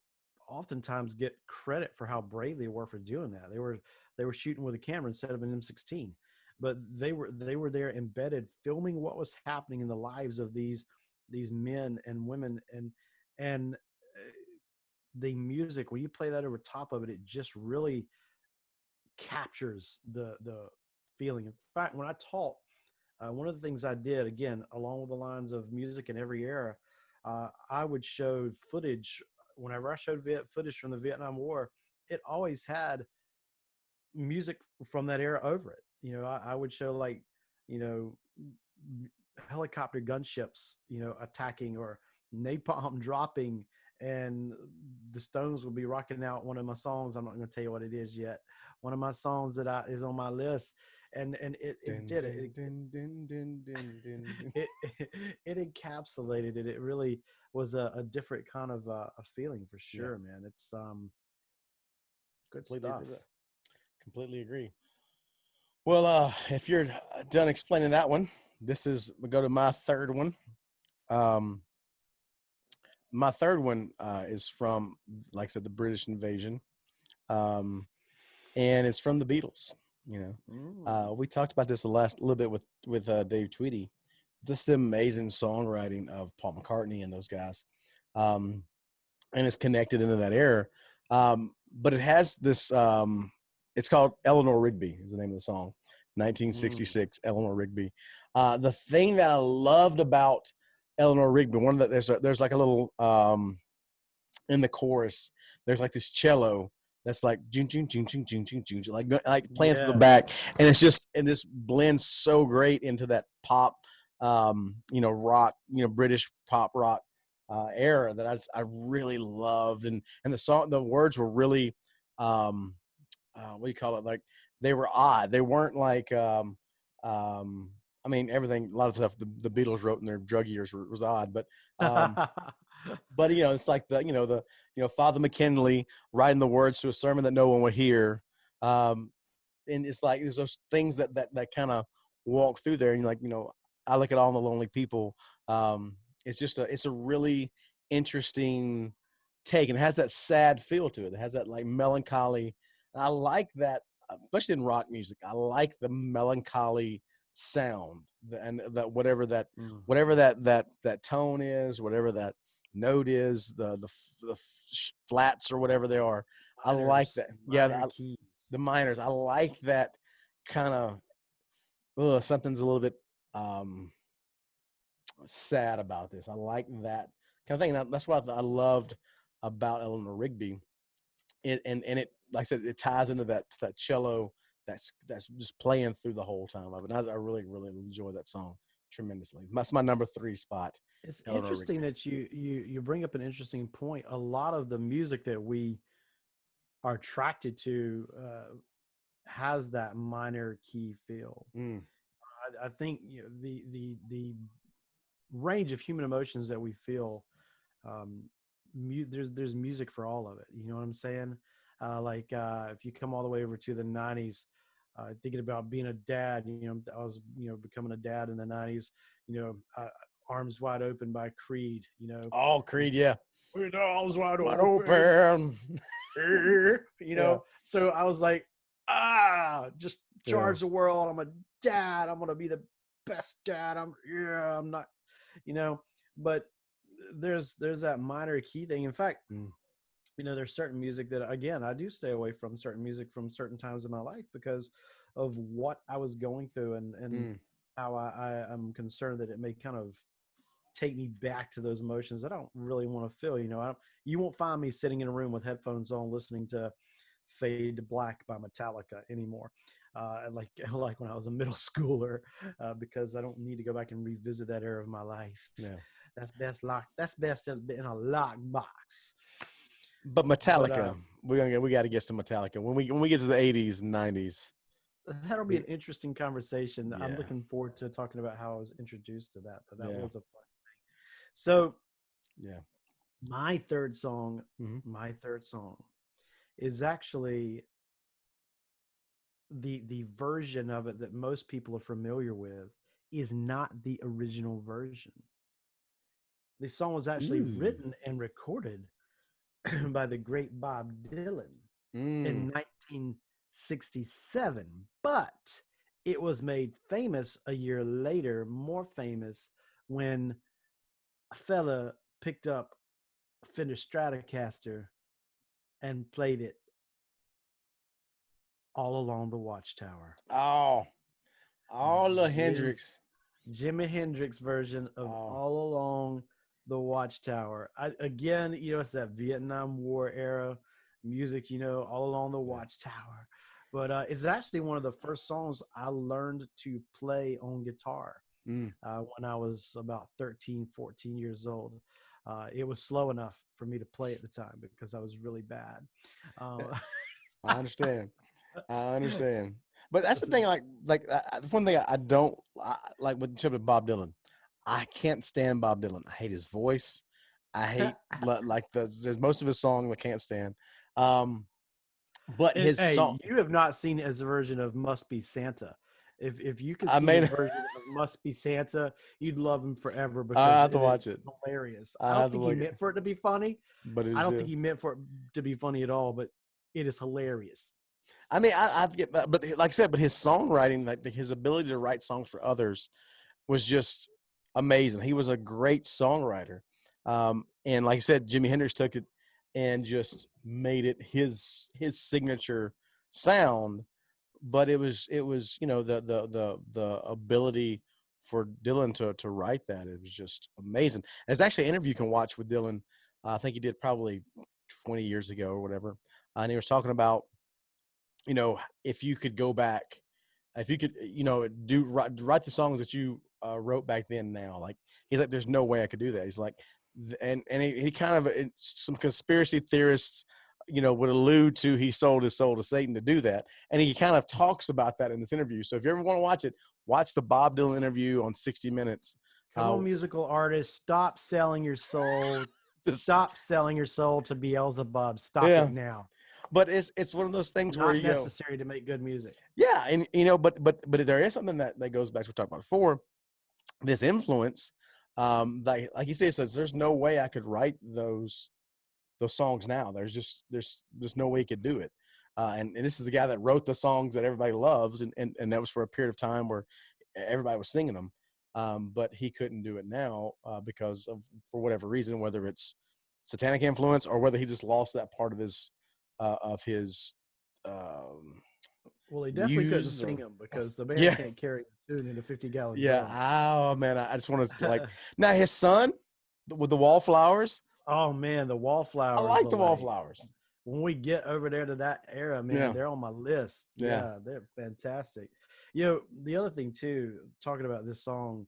oftentimes get credit for how brave they were for doing that. They were shooting with a camera instead of an M16, but they were there embedded, filming what was happening in the lives of these men and women, and the music, when you play that over top of it, it just really captures the feeling. In fact, when I taught, one of the things I did, again, along with the lines of music in every era, I would show footage. Whenever I showed footage from the Vietnam War, it always had music from that era over it. I would show, like, you know, helicopter gunships, attacking, or napalm dropping, and the Stones will be rocking out one of my songs. I'm not going to tell you what it is yet. One of my songs that is on my list, and it did it. It encapsulated it. It really was a different kind of a feeling, for Yeah, sure, man. It's good completely stuff. agree with that. Completely agree. Well, if you're done explaining that one, we go to my third one. Um, my third one is from, like I said, the British invasion, um, and it's from the Beatles. You know, we talked about this the last little bit with Dave Tweedy. Just the amazing songwriting of Paul McCartney and those guys, and it's connected into that era. But it has this. It's called Eleanor Rigby is the name of the song. 1966, Eleanor Rigby. The thing that I loved about Eleanor Rigby, one of the there's like a little in the chorus. There's like this cello that's like jing jing jing jing jing jing jing, like playing through the Yes. back, and this blends so great into that pop, rock, British pop rock era that I really loved, and the words were really what do you call it, like they were odd. They weren't like I mean, everything, a lot of stuff the Beatles wrote in their drug years was odd, but it's like Father McKinley writing the words to a sermon that no one would hear. And it's like there's those things that kind of walk through there, and you're like, I look at All the Lonely People. It's a really interesting take, and it has that sad feel to it. It has that like melancholy. And I like that, especially in rock music. I like the melancholy sound, and that whatever that tone is, whatever that note is, the flats or whatever they are. I like that. Yeah, keys. the minors. I like that kind of. Something's a little bit sad about this. I like that kind of thing. And that's what I loved about Eleanor Rigby. And it, like I said, it ties into that cello that's just playing through the whole time of it. And I really, really enjoy that song tremendously. That's my number 3 spot. It's Eleanor interesting Rigby. that you bring up an interesting point. A lot of the music that we are attracted to has that minor key feel. I think the range of human emotions that we feel, there's music for all of it. You know what I'm saying? If you come all the way over to the 90s, thinking about being a dad, I was, becoming a dad in the 90s, Arms Wide Open by Creed, Oh, Creed, yeah. With arms wide Wide open. Yeah. So I was like, just charge the world. I'm a dad. I'm going to be the best dad. I'm not, but there's that minor key thing. In fact, there's certain music that, again, I do stay away from certain music from certain times in my life because of what I was going through and how I am concerned that it may kind of take me back to those emotions that I don't really want to feel. You won't find me sitting in a room with headphones on listening to Fade to Black by Metallica anymore. Like when I was a middle schooler, because I don't need to go back and revisit that era of my life. Yeah. That's best in a lock box. But Metallica, we got to get some Metallica when we get to the 80s and 90s. That'll be an interesting conversation. Yeah. I'm looking forward to talking about how I was introduced to that. But that was a fun thing. So, my third song is actually the version of it that most people are familiar with is not the original version. The song was actually written and recorded by the great Bob Dylan in 1967, but it was made famous a year later, more famous, when a fella picked up a Fender Stratocaster and played it all along the Watchtower. Oh, the Hendrix. Jimi Hendrix version of All Along the Watchtower. Again, it's that Vietnam War era music, All Along the Watchtower. But it's actually one of the first songs I learned to play on guitar when I was about 13, 14 years old. It was slow enough for me to play at the time because I was really bad. I understand. But that's the thing. One thing I don't like with Bob Dylan. I can't stand Bob Dylan. I hate his voice. I hate there's most of his song I can't stand. But his song. You have not seen his version of "Must Be Santa." If you could see his version of "Must Be Santa," you'd love him forever because I have to watch it. Hilarious. I don't think he meant for it to be funny, but I don't think he meant for it to be funny at all. But it is hilarious. I mean, I get, but like I said, but his songwriting, his ability to write songs for others, was just amazing. He was a great songwriter, and like I said, Jimi Hendrix took it and just made it his signature sound. But it was the ability for Dylan to write that, it was just amazing. There's actually an interview you can watch with Dylan. I think he did probably 20 years ago or whatever, and he was talking about, if you could go back, if you could, write the songs that you wrote back then now. Like, he's like, there's no way I could do that. He's like, and he kind of, some conspiracy theorists would allude to he sold his soul to Satan to do that. And he kind of talks about that in this interview. So if you ever want to watch it, watch the Bob Dylan interview on 60 Minutes. Come on, musical artists, stop selling your soul. This, Stop selling your soul to Beelzebub. Stop yeah. it now. But it's one of those things where Not necessary to make good music. Yeah, and but there is something that goes back to what we talked about before. This influence, like you say, it says there's no way I could write those songs now. There's no way he could do it. And this is the guy that wrote the songs that everybody loves, and that was for a period of time where everybody was singing them. But he couldn't do it now because for whatever reason, whether it's satanic influence or whether he just lost that part of his well, he definitely couldn't sing them because the band can't carry a tune in a 50-gallon drum. Oh man, I just want to now his son with the Wallflowers. Oh man, the Wallflowers. I like the Wallflowers. When we get over there to that era, man, they're on my list. Yeah, they're fantastic. The other thing too, talking about this song,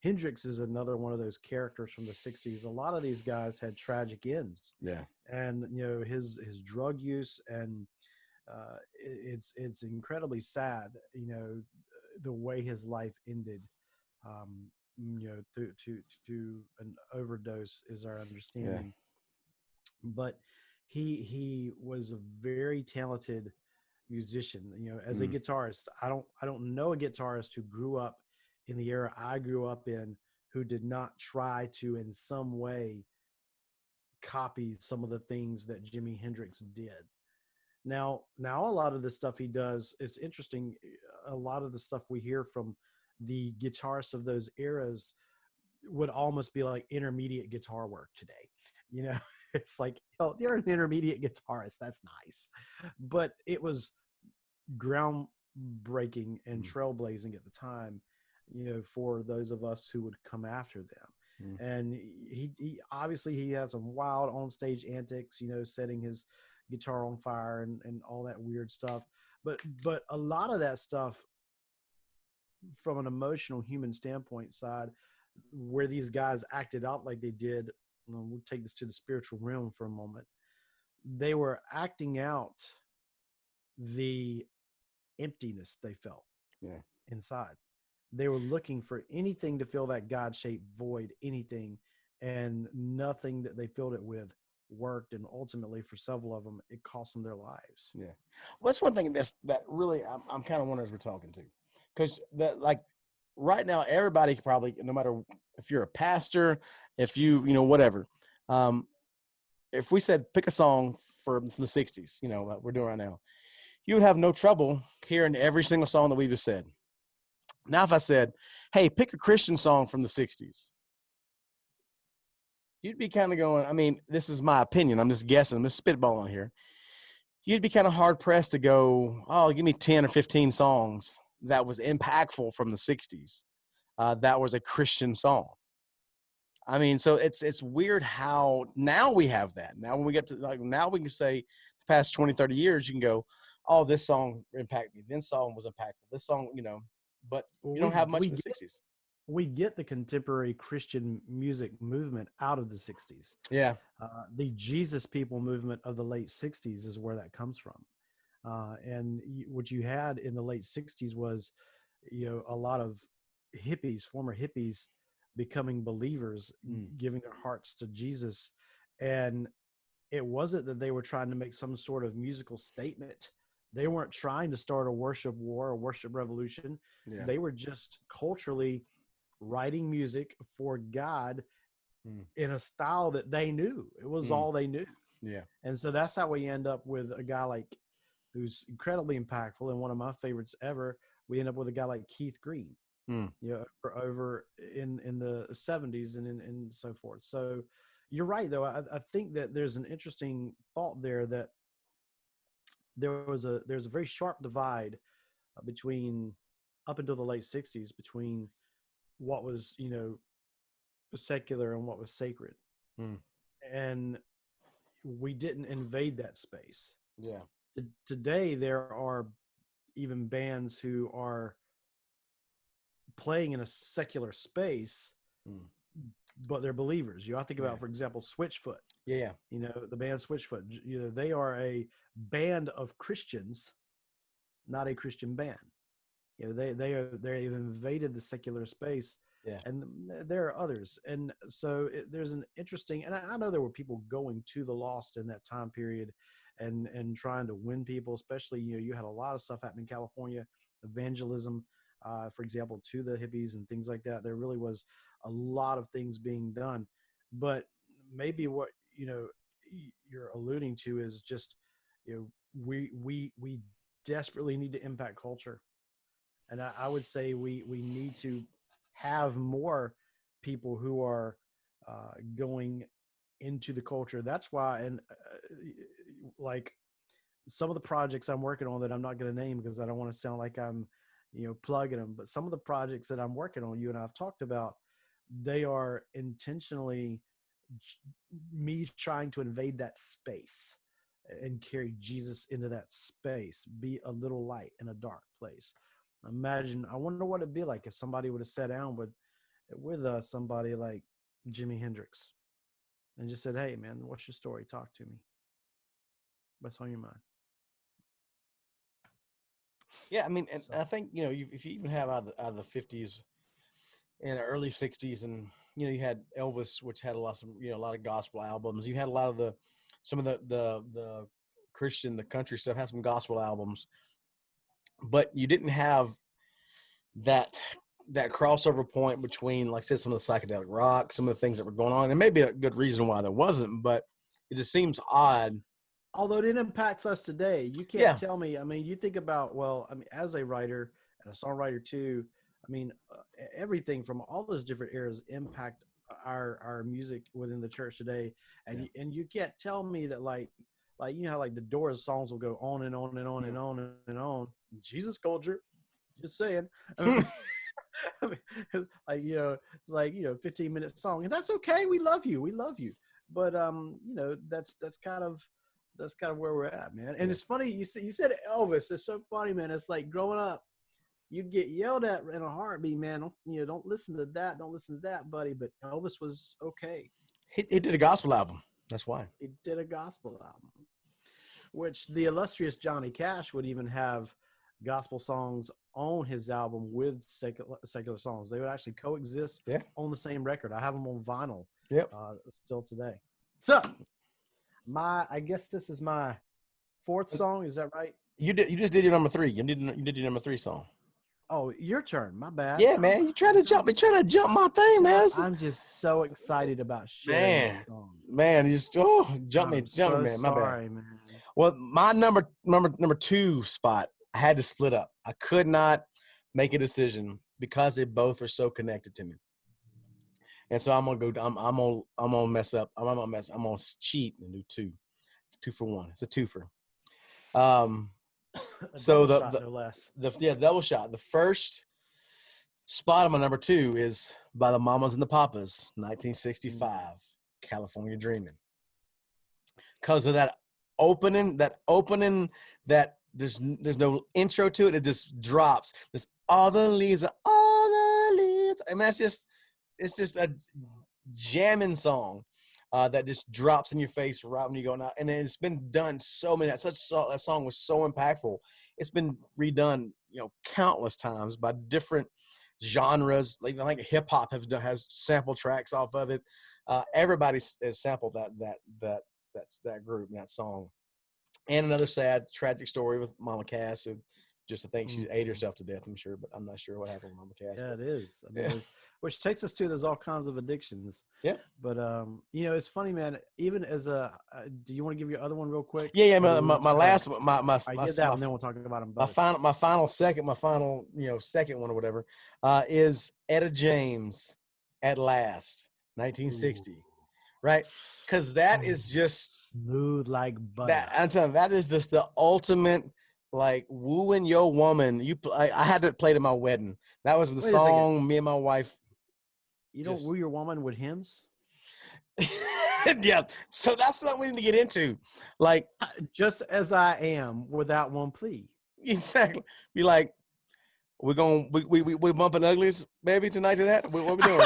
Hendrix is another one of those characters from the 60s. A lot of these guys had tragic ends. Yeah. And his drug use, and it's incredibly sad, the way his life ended. To an overdose is our understanding. But he was a very talented musician, as a guitarist. I don't know a guitarist who grew up in the era I grew up in who did not try to in some way copy some of the things that Jimi Hendrix did. Now a lot of the stuff he does, it's interesting. A lot of the stuff we hear from the guitarists of those eras would almost be like intermediate guitar work today. It's like, oh, they're an intermediate guitarist. That's nice. But it was groundbreaking and trailblazing at the time, for those of us who would come after them. And he obviously he has some wild on-stage antics, setting his guitar on fire and all that weird stuff. But a lot of that stuff from an emotional human standpoint side, where these guys acted out like they did, we'll take this to the spiritual realm for a moment. They were acting out the emptiness they felt inside. They were looking for anything to fill that God-shaped void, anything, and nothing that they filled it with worked. And ultimately, for several of them, it cost them their lives. Yeah. Well, that's one thing that really I'm kind of wondering as we're talking to, because right now, everybody probably, no matter if you're a pastor, if whatever, if we said pick a song from the 60s, like we're doing right now, you would have no trouble hearing every single song that we just said. Now, if I said, hey, pick a Christian song from the 60s, you'd be kind of going, I mean, this is my opinion. I'm just guessing. I'm just spitballing here. You'd be kind of hard-pressed to go, oh, give me 10 or 15 songs that was impactful from the 60s. That was a Christian song. I mean, so it's weird how now we have that. Now when we get to now we can say the past 20, 30 years, you can go, oh, this song impacted me. This song was impactful. This song, but you don't have much in the 60s. We get the contemporary Christian music movement out of the 60s. Yeah. The Jesus People movement of the late 60s is where that comes from. And what you had in the late 60s was, a lot of hippies, former hippies, becoming believers, giving their hearts to Jesus. And it wasn't that they were trying to make some sort of musical statement. They weren't trying to start a worship war or worship revolution. Yeah. They were just culturally writing music for God in a style that they knew. It was all they knew. Yeah. And so that's how we end up with a guy like who's incredibly impactful and one of my favorites ever. We end up with a guy like Keith Green, over in the 70s and so forth. So you're right, though. I think that there's an interesting thought there that there's a very sharp divide between up until the late 60s between what was, secular and what was sacred. And we didn't invade that space. Yeah. Today, there are even bands who are playing in a secular space but they're believers. I think Yeah. about, for example, Switchfoot. Yeah. The band Switchfoot. They are a band of Christians, not a Christian band. They've invaded the secular space. Yeah. And there are others. And so there's an interesting, and I know there were people going to the lost in that time period and trying to win people, especially, you had a lot of stuff happening in California, evangelism, for example, to the hippies and things like that. There really was a lot of things being done. But maybe what, you're alluding to is just, we desperately need to impact culture. And I would say we need to have more people who are going into the culture. That's why, and like some of the projects I'm working on that I'm not going to name because I don't want to sound like I'm, plugging them, but some of the projects that I'm working on, you and I've talked about, they are intentionally me trying to invade that space and carry Jesus into that space, be a little light in a dark place. I wonder what it'd be like if somebody would have sat down with somebody like Jimi Hendrix and just said, "Hey, man, what's your story? Talk to me. What's on your mind?" Yeah, I mean, and I think, if you even have out of the 50s and early 60s, and you had Elvis, which had a lot of gospel albums. You had a lot of some of the Christian, the country stuff had some gospel albums, but you didn't have that crossover point between, like I said, some of the psychedelic rock, some of the things that were going on. And maybe a good reason why there wasn't, but it just seems odd. Although it impacts us today, you can't tell me. I mean, you think about, as a writer and a songwriter too, everything from all those different eras impact our music within the church today. And you can't tell me that like how like the Doors songs will go on and on and on and on and on. Jesus culture, just saying. It's like 15-minute song, and that's okay. We love you. But that's kind of where we're at, man. And it's funny you said Elvis. It's so funny, man. It's like growing up, you'd get yelled at in a heartbeat, man. Don't listen to that. Don't listen to that, buddy. But Elvis was okay. He did a gospel album. That's why he did a gospel album, which the illustrious Johnny Cash would even have gospel songs on his album with secular songs. They would actually coexist on the same record. I have them on vinyl still today. So I guess this is my fourth song. Is that right? You just did your number 3. You did your number 3 song. Oh, your turn. My bad. Yeah, man. You trying to jump my thing, man. I'm just so excited about sharing this song. Man, you just jump me, man. My sorry, bad. Man. Well, my number 2 spot, I had to split up. I could not make a decision because they both are so connected to me. And so I'm gonna mess up. I'm gonna cheat and do 2 for 1. It's a twofer. So the double shot. The first spot on my number 2 is by the Mamas and the Papas, 1965, California Dreamin'. Because of that opening that there's no intro to it. It just drops. There's all the leaves. I mean, it's just a jamming song that just drops in your face right when you go out. And it's been done so many. That song was so impactful. It's been redone, countless times by different genres. Even like hip hop has sample tracks off of it. Everybody has sampled that group and that song. And another sad, tragic story with Mama Cass, who I think she ate herself to death, I'm sure, but I'm not sure what happened with Mama Cass. Yeah, it is. I mean, which takes us to there's all kinds of addictions. Yeah. But, it's funny, man. Even as do you want to give your other one real quick? Yeah. My last one, I get that, and then we'll talk about them both. My final second one or whatever, is Etta James, At Last, 1960. Ooh. Right? Because that is just smooth like butter. I'm telling you, that is just the ultimate, like, wooing your woman. I had it played at my wedding. That was the song me and my wife. You don't woo your woman with hymns? Yeah. So that's something we need to get into. Like, just as I am, without one plea. Exactly. Be like, we bumping uglies, baby, tonight to that. What we doing?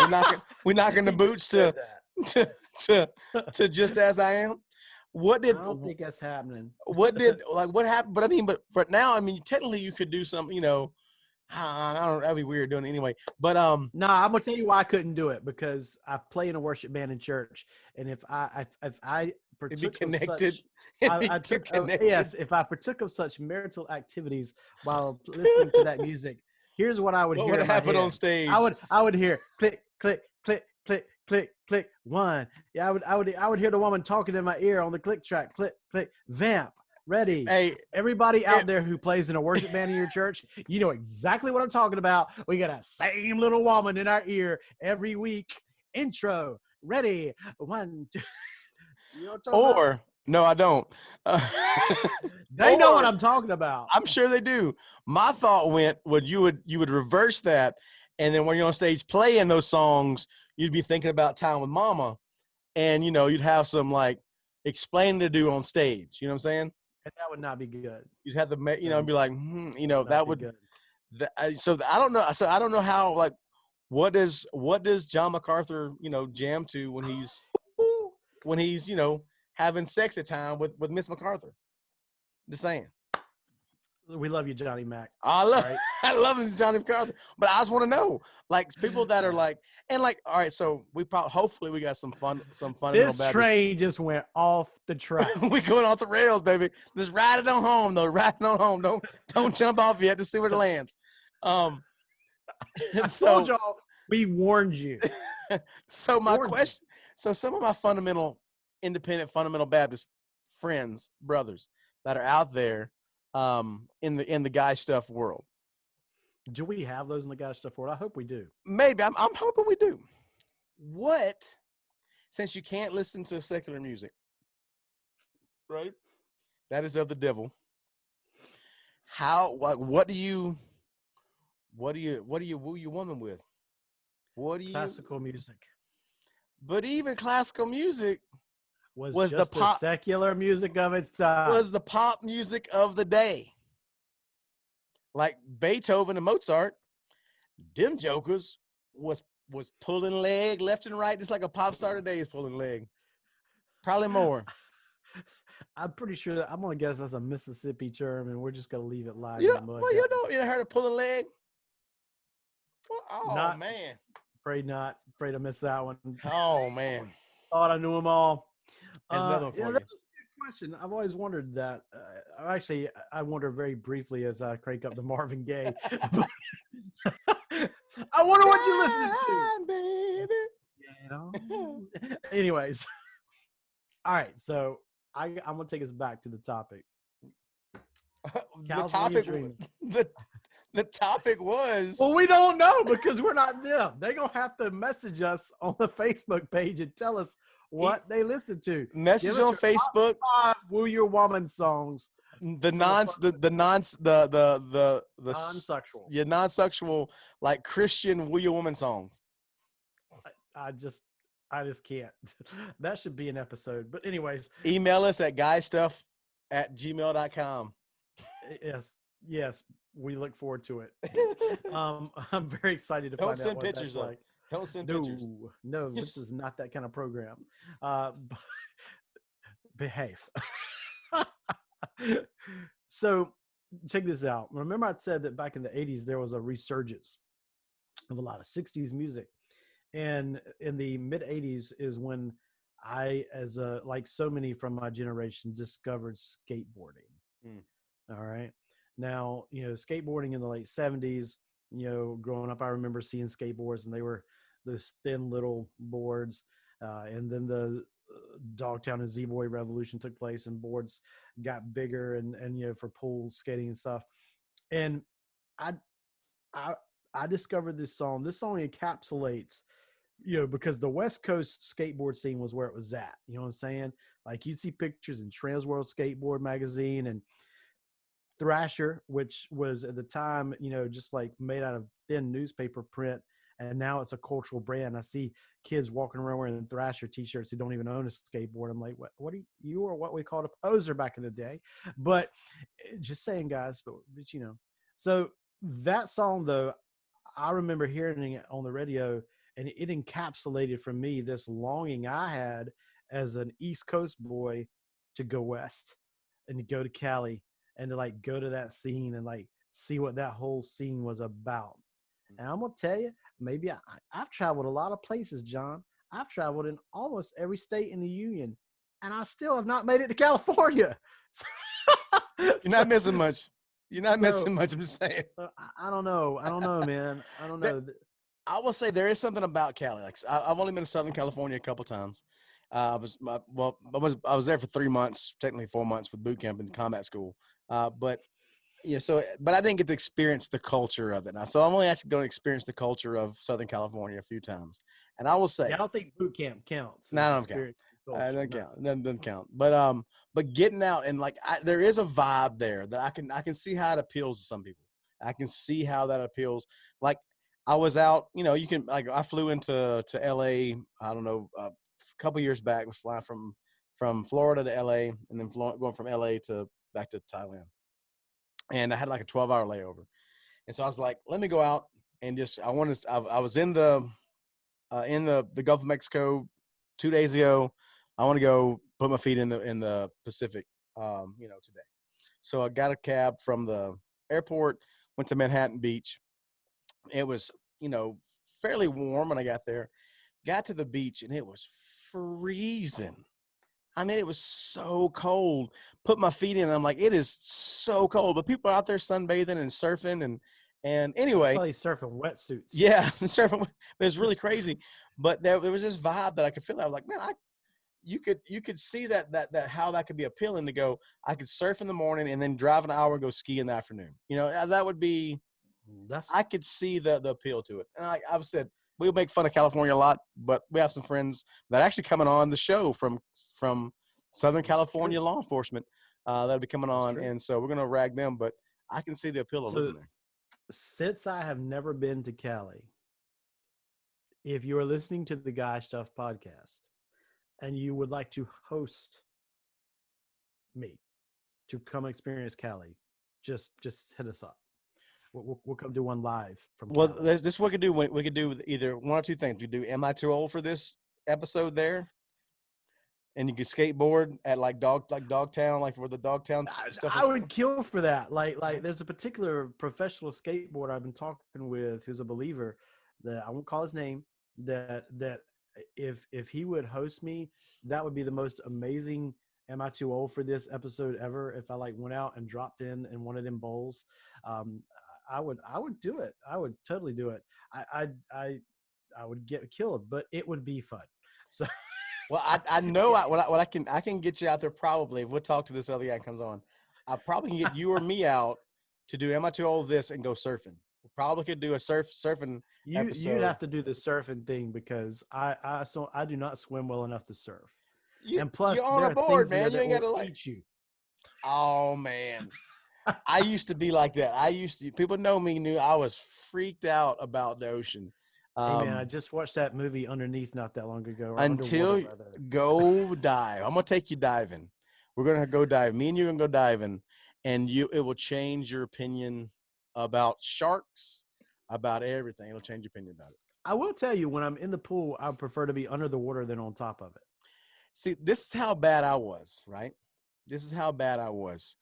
We knocking the boots to to to just as I am. What did I don't think that's happening. what happened? But I mean, but now I mean, technically you could do some, I don't. That'd be weird doing it anyway. But No, I'm gonna tell you why I couldn't do it, because I play in a worship band in church, and if I it'd be partook of connected. such, It'd be connected. yes, if I partook of such marital activities while listening to that music, here's what I would What hear would in my happen head. on stage? I would hear click click click click click click one. Yeah, I would hear the woman talking in my ear on the click track. Click click vamp. Ready. Hey, Everybody out there who plays in a worship band in your church, you know exactly what I'm talking about. We got a same little woman in our ear every week. Intro. Ready. One, two. You know what I'm talking about? or no, I don't. They know what I'm talking about. I'm sure they do. My thought you would reverse that, and then when you're on stage playing those songs, you'd be thinking about time with mama, and you'd have some like explaining to do on stage. You know what I'm saying? And that would not be good. You'd have to be like, that would. Good. So I don't know. So I don't know how like what does John MacArthur jam to when he's having sex at time with Miss MacArthur. Just saying. We love you, Johnny Mac. I love Right? I love Johnny MacArthur, but I just want to know, like, people that are like, and like, all right, so hopefully we got some fundamental This Baptist. train just went off the track. We going off the rails, baby. Just ride it on home, though. Ride it on home. Don't jump off yet to see where it lands. I told y'all, we warned you. So my question, so some of my independent fundamental Baptist friends, brothers that are out there in the guy stuff world. Do we have those in the guy stuff world? I hope we do. Maybe. I'm hoping we do. Since you can't listen to secular music, right? That is of the devil. What do you woo your woman with? Classical music. But even classical music was just the secular music of its time. Was the pop music of the day. Like Beethoven and Mozart, them jokers was pulling leg left and right, just like a pop star today is pulling leg. Probably more. I'm pretty sure I'm gonna guess that's a Mississippi term, and we're just gonna leave it live. You heard of pulling leg? Oh, man. Afraid not. Afraid I missed that one. Oh, man. Thought I knew them all. Another for you. That's a good question. I've always wondered that. Actually, I wonder very briefly as I crank up the Marvin Gaye. I wonder what you listen to. Baby. Anyways. All right. So I'm going to take us back to the topic. The topic was. Well, we don't know because we're not them. They're going to have to message us on the Facebook page and tell us what they listen to. Message on Facebook. Woo Your Woman songs. The non-sexual. Yeah, non-sexual, like Christian Woo Your Woman songs. I just can't. That should be an episode. But anyways. Email us at guystuff@gmail.com. Yes. We look forward to it. I'm very excited to find out. Don't send pictures like. Don't send pictures. No, this is not that kind of program. Behave. So check this out. Remember I said that back in the 80s, there was a resurgence of a lot of 60s music. And in the mid 80s is when I, like so many from my generation, discovered skateboarding. All right. Now, skateboarding in the late 70s, growing up, I remember seeing skateboards, and they were those thin little boards. And then the Dogtown and Z-Boy revolution took place, and boards got bigger and for pool skating and stuff. And I discovered this song. This song encapsulates, because the West Coast skateboard scene was where it was at. You know what I'm saying? Like you'd see pictures in Trans World Skateboard magazine and Thrasher, which was at the time, just like made out of thin newspaper print. And now it's a cultural brand. I see kids walking around wearing Thrasher t-shirts who don't even own a skateboard. I'm like, what are you are what we called a poser back in the day. But just saying, guys, but so That song, though, I remember hearing it on the radio, and it encapsulated for me this longing I had as an East Coast boy to go west and to go to Cali and to like go to that scene and like see what that whole scene was about. And I'm gonna tell you, maybe I've traveled a lot of places, John. I've traveled in almost every state in the union, and I still have not made it to California. You're not missing much. You're not So, missing much. I'm just saying. I don't know. I don't know, man. I don't know. I will say there is something about Cali. Like I've only been to Southern California a couple times. I was there for 3 months, technically 4 months with boot camp and combat school. But I didn't get to experience the culture of it. Now, so I'm only actually going to experience the culture of Southern California a few times. And I will say, I don't think boot camp counts. No, I don't count. Doesn't count. Doesn't count. But getting out and like there is a vibe there that I can see how it appeals to some people. I can see how that appeals. Like I was out, you can like I flew into LA. I don't know, a couple years back. Was flying from Florida to LA, and then going from LA to back to Thailand. And I had like a 12-hour layover, and so I was like, let me go out and just I was in the Gulf of Mexico 2 days ago. I want to go put my feet in the Pacific, today. So I got a cab from the airport, went to Manhattan Beach. It was, fairly warm when I got there. Got to the beach and it was freezing. I mean, it was so cold. Put my feet in and I'm like, it is so cold. But people are out there sunbathing and surfing and anyway. Probably surfing wetsuits. Yeah, surfing. It was really crazy. But there was this vibe that I could feel. I was like, man, you could see that how that could be appealing to go. I could surf in the morning and then drive an hour and go ski in the afternoon. That would be. I could see the appeal to it. And I've said we make fun of California a lot, but we have some friends that are actually coming on the show from Southern California law enforcement that'll be coming on, and so we're gonna rag them. But I can see the appeal of living there. Since I have never been to Cali, if you are listening to the Guy Stuff podcast and you would like to host me to come experience Cali, just hit us up. We'll come do one live from Cali. Well, this is what we could do. We could do either one or two things. We do Am I Too Old for This episode there? And you can skateboard at like Dogtown, like where the Dogtown stuff is. I would kill for that. Like there's a particular professional skateboarder I've been talking with who's a believer that I won't call his name, that if he would host me, that would be the most amazing Am I Too Old for This episode ever. If I like went out and dropped in one of them bowls, I would do it. I would totally do it. I would get killed, but it would be fun. So well, I know what I can get you out there probably. If we'll talk to this other guy comes on. I probably can get you or me out to do Am I Too Old for This and go surfing. We probably could do a surfing episode. You'd have to do the surfing thing because I do not swim well enough to surf. And plus, you're on a board, man. You ain't got to eat you. Oh man. I used to be like that. People know me, knew I was freaked out about the ocean. Hey man, I just watched that movie Underneath not that long ago. Go dive. I'm gonna take you diving. We're gonna go dive. Me and you are gonna go diving, and it will change your opinion about sharks, about everything. It'll change your opinion about it. I will tell you, when I'm in the pool, I prefer to be under the water than on top of it. See, this is how bad I was, right? This is how bad I was.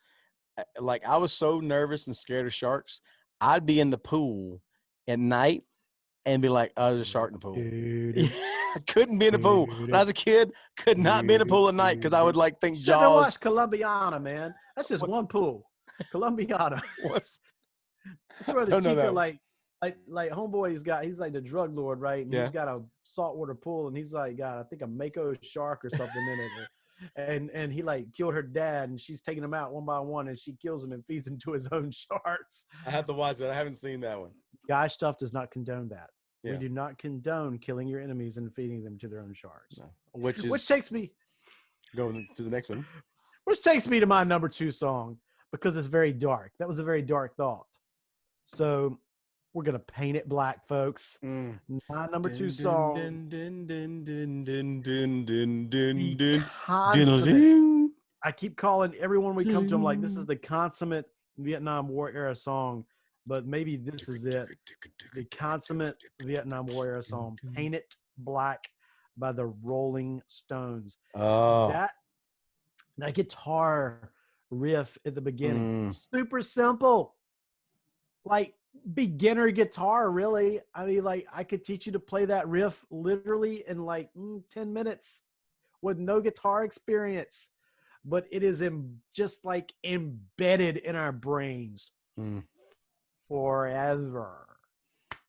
Like I was so nervous and scared of sharks. I'd be in the pool at night and be like, "Oh, there's a shark in the pool." I couldn't be in the pool when I was a kid. Could not be in the pool at night because I would like think Jaws. Never watched Columbiana, man. That's just one pool. Columbiana. That's where the Chica like homeboy he's like the drug lord, right? And he's got a saltwater pool, and he's like got I think a mako shark or something in it. And he like killed her dad, and she's taking him out one by one, and she kills him and feeds him to his own sharks. I have to watch that. I haven't seen that one. Guy Stuff does not condone that. Yeah. We do not condone killing your enemies and feeding them to their own sharks. No. Which takes me going to the next one. Which takes me to my number 2 song, because it's very dark. That was a very dark thought. So we're gonna paint it black, folks. My number 2 song. I keep calling everyone we come to. I'm like, this is the consummate Vietnam War era song. but maybe this is it. The consummate Vietnam War era song, Paint It Black by the Rolling Stones. Oh, That that guitar riff at the beginning, mm, super simple, like beginner guitar, really. I mean, like I could teach you to play that riff literally in like 10 minutes with no guitar experience, but it is just like embedded in our brains mm. forever.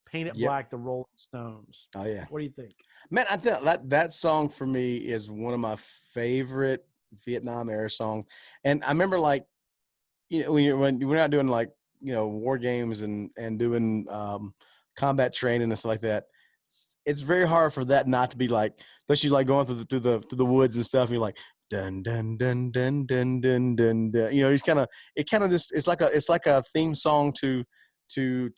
Paint It Yep. Black, the Rolling Stones. Oh yeah, What do you think? man. I think that song for me is one of my favorite Vietnam era songs. And I remember, like, when we're not doing, like, war games and doing combat training and stuff like that, it's very hard for that not to be like, especially like going through the woods and stuff, and you're like, dun dun dun dun dun dun dun dun. It's like a theme song to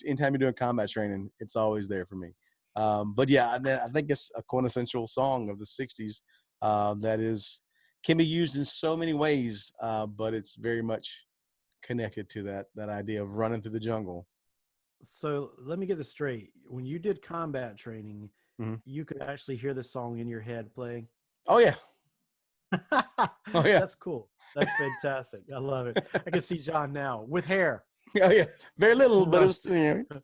anytime you're doing combat training. It's always there for me. But yeah, I think it's a quintessential song of the '60s that can be used in so many ways, but it's very much connected to that idea of running through the jungle. So let me get this straight. When you did combat training, Mm-hmm. you could actually hear the song in your head playing. Oh yeah, oh yeah, That's cool. That's fantastic. I love it. I can see John now with hair oh yeah. Very little, but it run, was.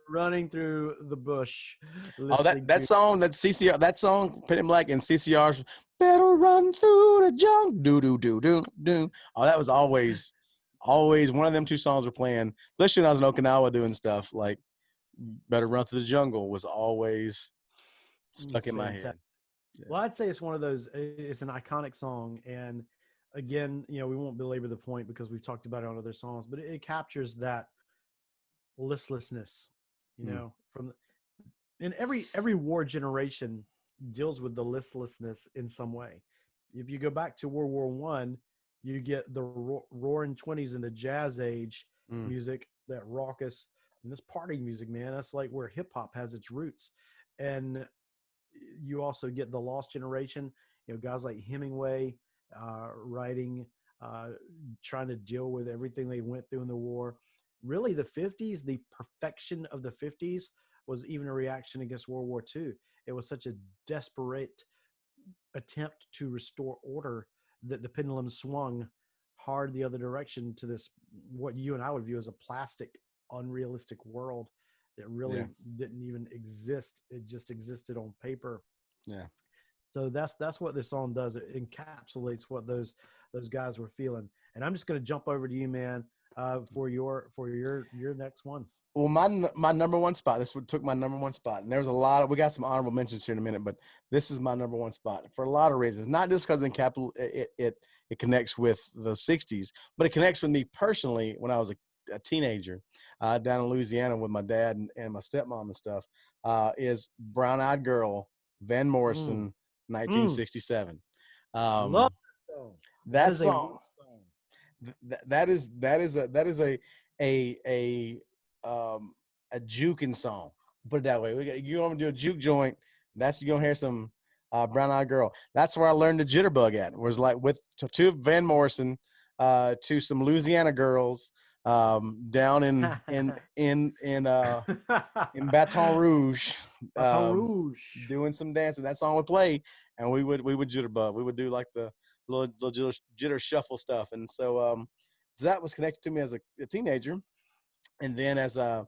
running through the bush, Oh, listening that to. song, that CCR, that song, Pen and Black and CCR's "Better Run Through the Jungle." Do do do do do. Oh, that was always one of them two songs were playing. Especially when I was in Okinawa doing stuff, like "Better Run Through the Jungle" was always stuck It's in my head. fantastic. Well, I'd say it's one of those. It's an iconic song, and again, we won't belabor the point because we've talked about it on other songs, but it captures that listlessness. Mm, From and every war generation deals with the listlessness in some way. If you go back to World War One, you get the roaring 20s and the jazz age mm, music, that raucous and this party music, man. That's like where hip hop has its roots. And you also get the lost generation, guys like Hemingway writing, uh, trying to deal with everything they went through in the war. Really, the 50s, the perfection of the 50s was even a reaction against World War II. It was such a desperate attempt to restore order that the pendulum swung hard the other direction to this, what you and I would view as a plastic, unrealistic world that yeah, really didn't even exist. It just existed on paper. yeah. So that's what this song does. It encapsulates what those guys were feeling. And I'm just going to jump over to you, man, for your next one. Well, my number one spot. This took my number one spot, and there's a lot of. We got some honorable mentions here in a minute, but this is my number one spot for a lot of reasons. Not just because in capital it connects with the '60s, but it connects with me personally when I was a teenager down in Louisiana with my dad and my stepmom and stuff. Is "Brown Eyed Girl," Van Mm, Morrison, mm, 1967. love Um, that song. That that is a song. war song. That is um a juking song. Put it that way. You want to do a juke joint? That's you're gonna hear some Brown Eyed Girl. That's where I learned the jitterbug at. Was like with to Van Morrison, to some Louisiana girls down in Baton Rouge, Baton Rouge. doing some dancing. That song would play, and we would jitterbug. We would do like the little jitter shuffle stuff, and so that was connected to me as a teenager, and then as met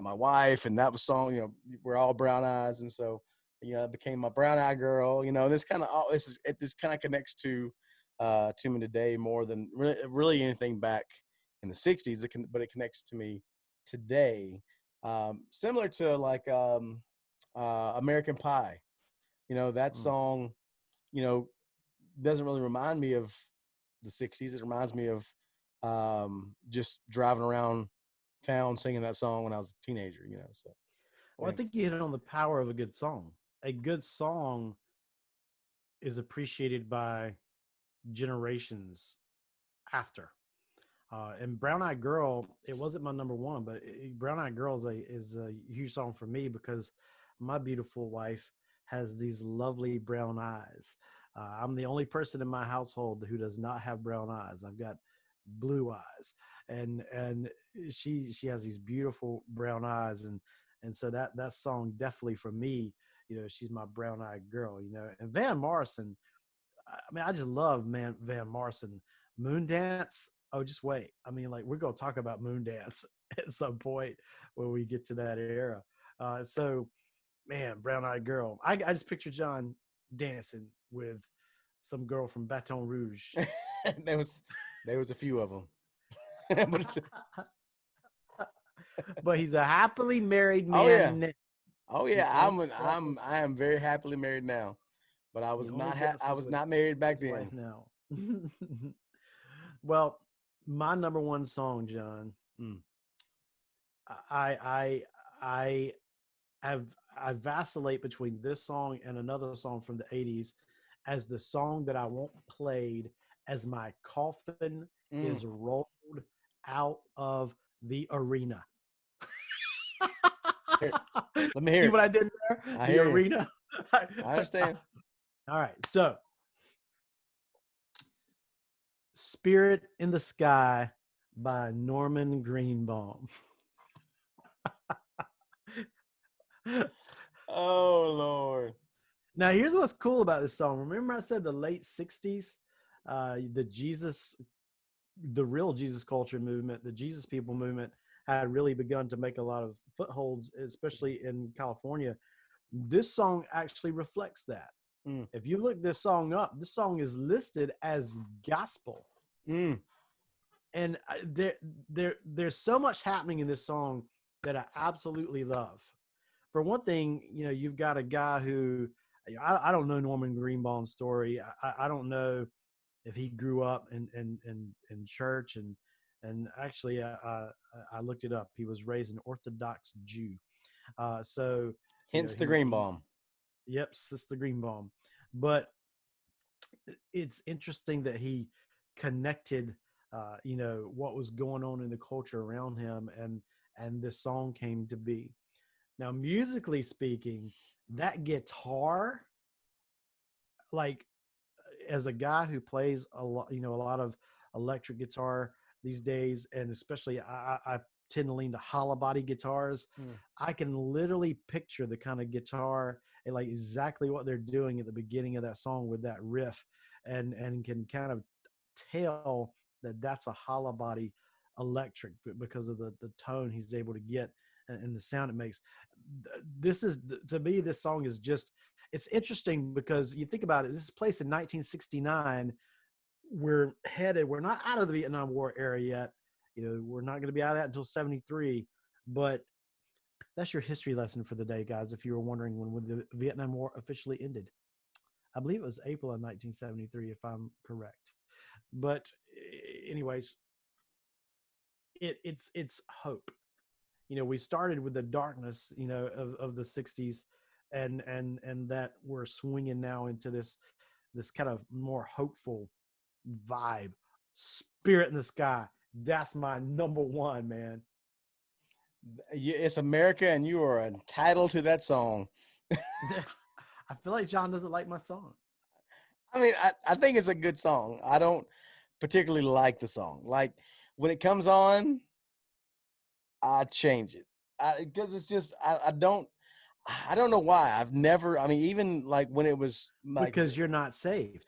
my wife, and that was song. We're all brown eyes, and so it became my brown eye girl. This kind of connects to me today more than really anything back in the '60s. But it connects to me today, similar to like American Pie. That Mm. song. You know, doesn't really remind me of the '60s. It reminds me of just driving around town singing that song when I was a teenager. So Well, I yeah. think you hit on the power of a good song. A good song is appreciated by generations after. And Brown Eyed Girl, it wasn't my number one, but Brown Eyed Girl is a huge song for me because my beautiful wife has these lovely brown eyes. I'm the only person in my household who does not have brown eyes. I've got blue eyes, and she has these beautiful brown eyes, and so that song definitely for me, she's my brown eyed girl, and Van Morrison. I mean, I just love Van Morrison. Moondance. Oh, just wait. I mean, like we're gonna talk about Moondance at some point when we get to that era. So, man, Brown Eyed Girl. I just picture John dancing with some girl from Baton Rouge. there was a few of them. but, but he's a happily married man. Oh yeah. Now. Oh yeah. I am very happily married now. But I was not married back then. Now. Well, my number one song, John. I vacillate between this song and another song from the 80s as the song that I want played as my coffin is rolled out of the arena. Let me hear See what I did there? The arena. I understand. All right. So, Spirit in the Sky by Norman Greenbaum. Oh, Lord. Now, here's what's cool about this song. Remember I said the late 60s, the real Jesus culture movement, the Jesus people movement had really begun to make a lot of footholds, especially in California. This song actually reflects that. If you look this song up, this song is listed as gospel. And there's so much happening in this song that I absolutely love. For one thing, you've got a guy who, I don't know Norman Greenbaum's story. I don't know if he grew up in church, and actually I looked it up. He was raised an Orthodox Jew. So hence the Greenbaum. Yep, it's the Greenbaum. But it's interesting that he connected, what was going on in the culture around him, and this song came to be. Now, musically speaking, that guitar, like as a guy who plays a lot of electric guitar these days, and especially I tend to lean to hollow body guitars. I can literally picture the kind of guitar and like exactly what they're doing at the beginning of that song with that riff, and can kind of tell that that's a hollow body electric because of the tone he's able to get and the sound it makes. This is, to me, this song is just, it's interesting because you think about it, this is placed in 1969. We're not out of the Vietnam War era yet. We're not going to be out of that until 73, but that's your history lesson for the day, guys. If you were wondering when the Vietnam War officially ended, I believe it was April of 1973, if I'm correct. But anyways, it's hope. We started with the darkness, of the 60s, and that we're swinging now into this kind of more hopeful vibe. Spirit in the Sky. That's my number one, man. It's America, and you are entitled to that song. I feel like John doesn't like my song. I mean, I think it's a good song. I don't particularly like the song. Like when it comes on, I change it because it's just I don't know why. I've never. I mean, even like when it was like, because you're not saved.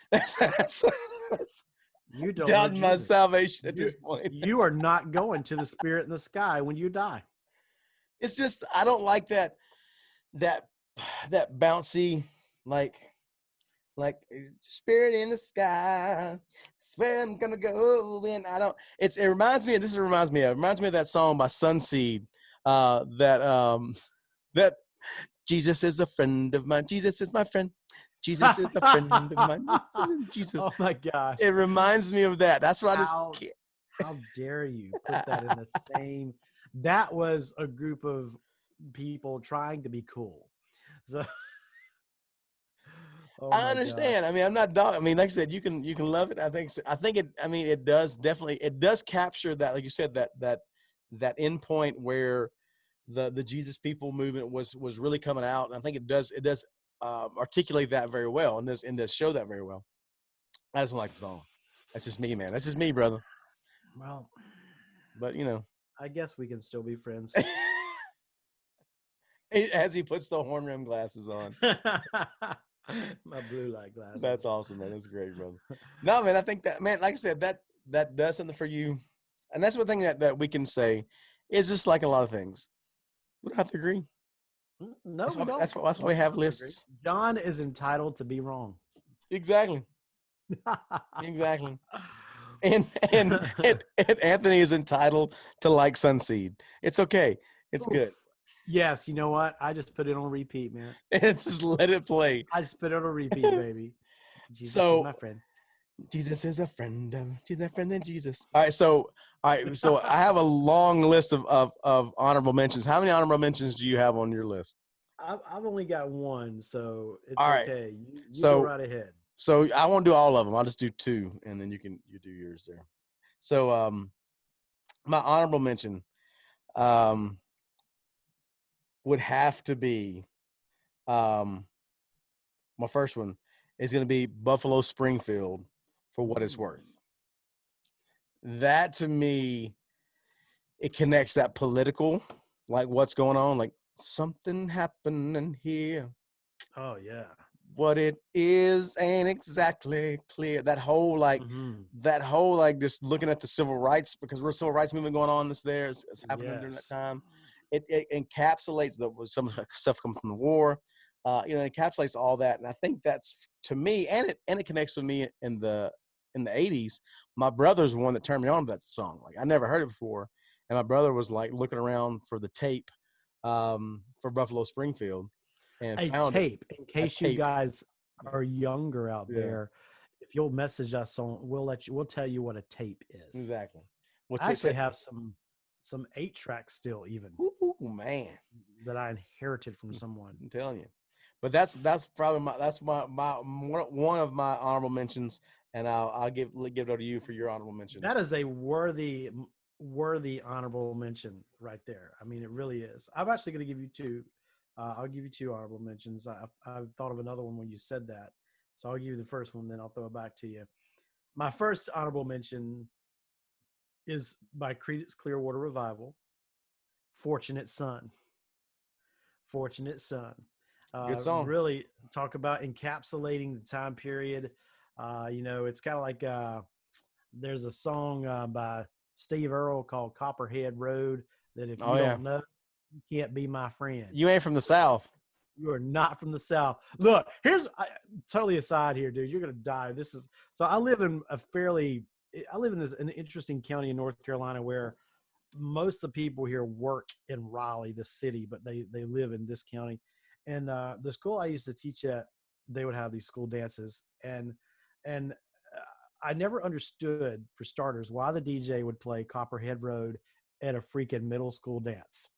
You don't doubt my salvation at this point. You are not going to the Spirit in the Sky when you die. It's just I don't like that bouncy like Spirit in the Sky. That's where I'm gonna go. And it reminds me of that song by Sunseed. That Jesus is a friend of mine. Jesus is my friend. Jesus is a friend of mine. Jesus. Oh my gosh. It reminds me of that. That's why how dare you put that in the same. That was a group of people trying to be cool. So I understand. God. I mean, I'm not dog. I mean, like I said, you can love it. I think it. I mean, it does capture that, like you said, that end point where the Jesus people movement was really coming out. And I think it does articulate that very well, and does show that very well. I just don't like the song. That's just me, man. That's just me, brother. Well, But you know, I guess we can still be friends. as he puts the horn rim glasses on. My blue light glasses. That's awesome, man. That's great, brother. No, man, I think that, man, like I said, that does something for you. And that's one thing that we can say is just like a lot of things. We don't have to agree. No, we don't. That's why we have lists. John is entitled to be wrong. Exactly. Exactly. And Anthony is entitled to like Sunseed. It's okay. It's Oof. good. Yes, you know what? I just put it on repeat, man. And just let it play. I just put it on repeat, baby. Jesus is my friend. Jesus is a friend of Jesus. All right, so I have a long list of honorable mentions. How many honorable mentions do you have on your list? I've only got one, so it's all right. okay. You go right ahead. So I won't do all of them. I'll just do two, and then you do yours there. So my honorable mention would have to be my first one is going to be Buffalo Springfield, For What It's Worth. That to me, it connects that political, like what's going on, like something happening here. Oh yeah. What it is ain't exactly clear. That whole like just looking at the civil rights, because we're a civil rights movement going on. This there is happening during that time. It encapsulates some stuff coming from the war. It encapsulates all that, and I think that's, to me, and it connects with me in the 80s. My brother's the one that turned me on to that song. Like I never heard it before, and my brother was like looking around for the tape for Buffalo Springfield. And found tape. In case you guys are younger out there, if you'll message us on, we'll tell you what a tape is. Exactly. I actually have some 8-tracks still, even. Ooh, man, that I inherited from someone. I'm telling you. But that's probably my one of my honorable mentions, and I'll give it over to you for your honorable mention. That is a worthy honorable mention right there. I mean, it really is. I'm actually going to give you two. I'll give you two honorable mentions. I've thought of another one when you said that. So I'll give you the first one, then I'll throw it back to you. My first honorable mention is by Creedence Clearwater Revival, Fortunate Son. Fortunate Son. Good song. Really talk about encapsulating the time period. It's kind of like there's a song by Steve Earle called Copperhead Road that if you don't know, you can't be my friend. You ain't from the South. You are not from the South. Look, totally aside here, dude. You're going to die. I live in an interesting county in North Carolina where most of the people here work in Raleigh, the city, but they live in this county. And the school I used to teach at, they would have these school dances. And I never understood, for starters, why the DJ would play Copperhead Road at a freaking middle school dance.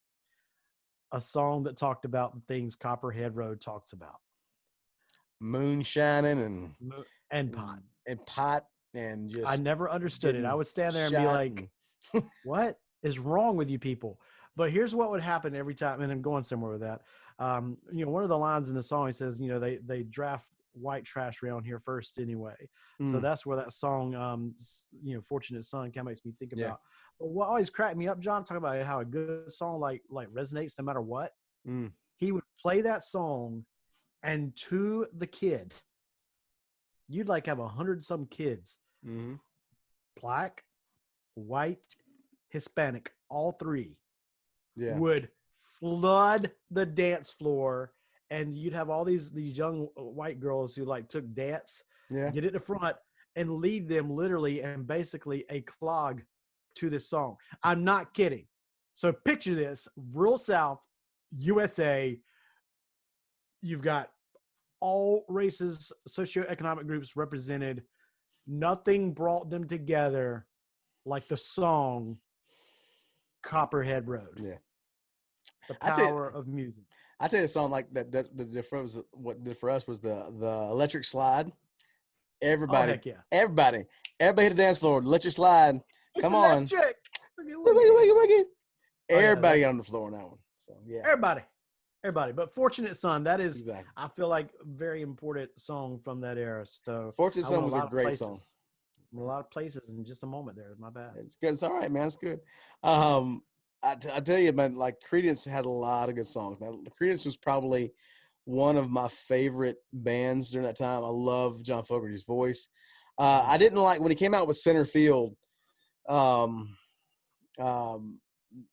A song that talked about the things Copperhead Road talks about. Moonshining and pot. And pot and just. I never understood it. I would stand there and be like, what is wrong with you people? But here's what would happen every time, and I'm going somewhere with that. One of the lines in the song, he says, they draft white trash around here first anyway. So that's where that song, Fortunate Son, kind of makes me think about. But what always cracked me up, John, talking about how a good song like resonates no matter what. He would play that song, and to the kid, you'd like have 100-some kids, black, white, Hispanic, all three, would flood the dance floor, and you'd have all these young white girls who took dance, get it in front, and lead them literally and basically a clog to this song. I'm not kidding. So picture this: rural South, USA. You've got all races, socioeconomic groups represented. Nothing brought them together like the song Copperhead Road. Yeah. The power of music. I tell you, a song like that what did for us was the electric slide. Everybody, everybody hit the dance floor. Electric slide. Come on. Everybody on the floor on that one. So yeah. Everybody. But Fortunate Son, that is, I feel like, a very important song from that era. So Fortunate Son was a great song. a lot of places in just a moment there. My bad. It's good. It's all right, man. It's good. I tell you, man, like Creedence had a lot of good songs. Man, Creedence was probably one of my favorite bands during that time. I love John Fogerty's voice. I didn't like when he came out with Center Field. Um,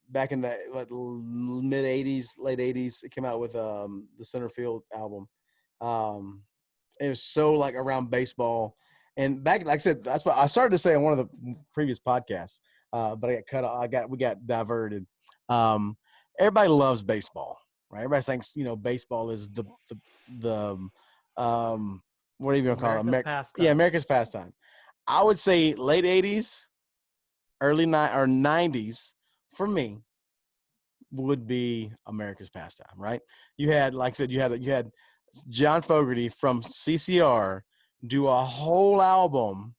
Back in the mid '80s, late '80s, it came out with the Center Field album. It was so like around baseball, and back, like I said, that's what I started to say on one of the previous podcasts. But I got cut off. We got diverted. Everybody loves baseball, right? Everybody thinks baseball is the what are you gonna call it? America's pastime. I would say late '80s, early '90s for me would be America's pastime, right? You had, like I said, you had John Fogerty from CCR do a whole album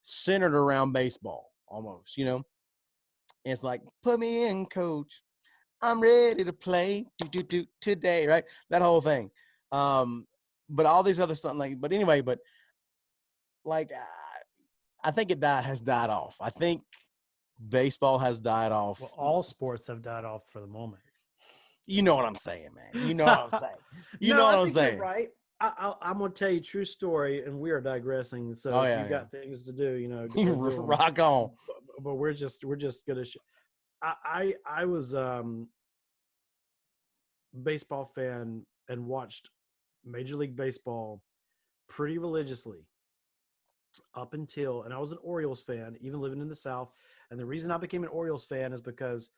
centered around baseball, almost. It's like, put me in, coach. I'm ready to play today, right? That whole thing. But all these other stuff, but I think it has died off. I think baseball has died off. Well, all sports have died off for the moment. You know what I'm saying, man. You know what I'm saying. You know what I'm saying. You're right. I'm going to tell you a true story, and we are digressing. So if you got things to do, you rock on. But we're just going to. I was baseball fan and watched Major League Baseball pretty religiously up until, and I was an Orioles fan, even living in the South. And the reason I became an Orioles fan is because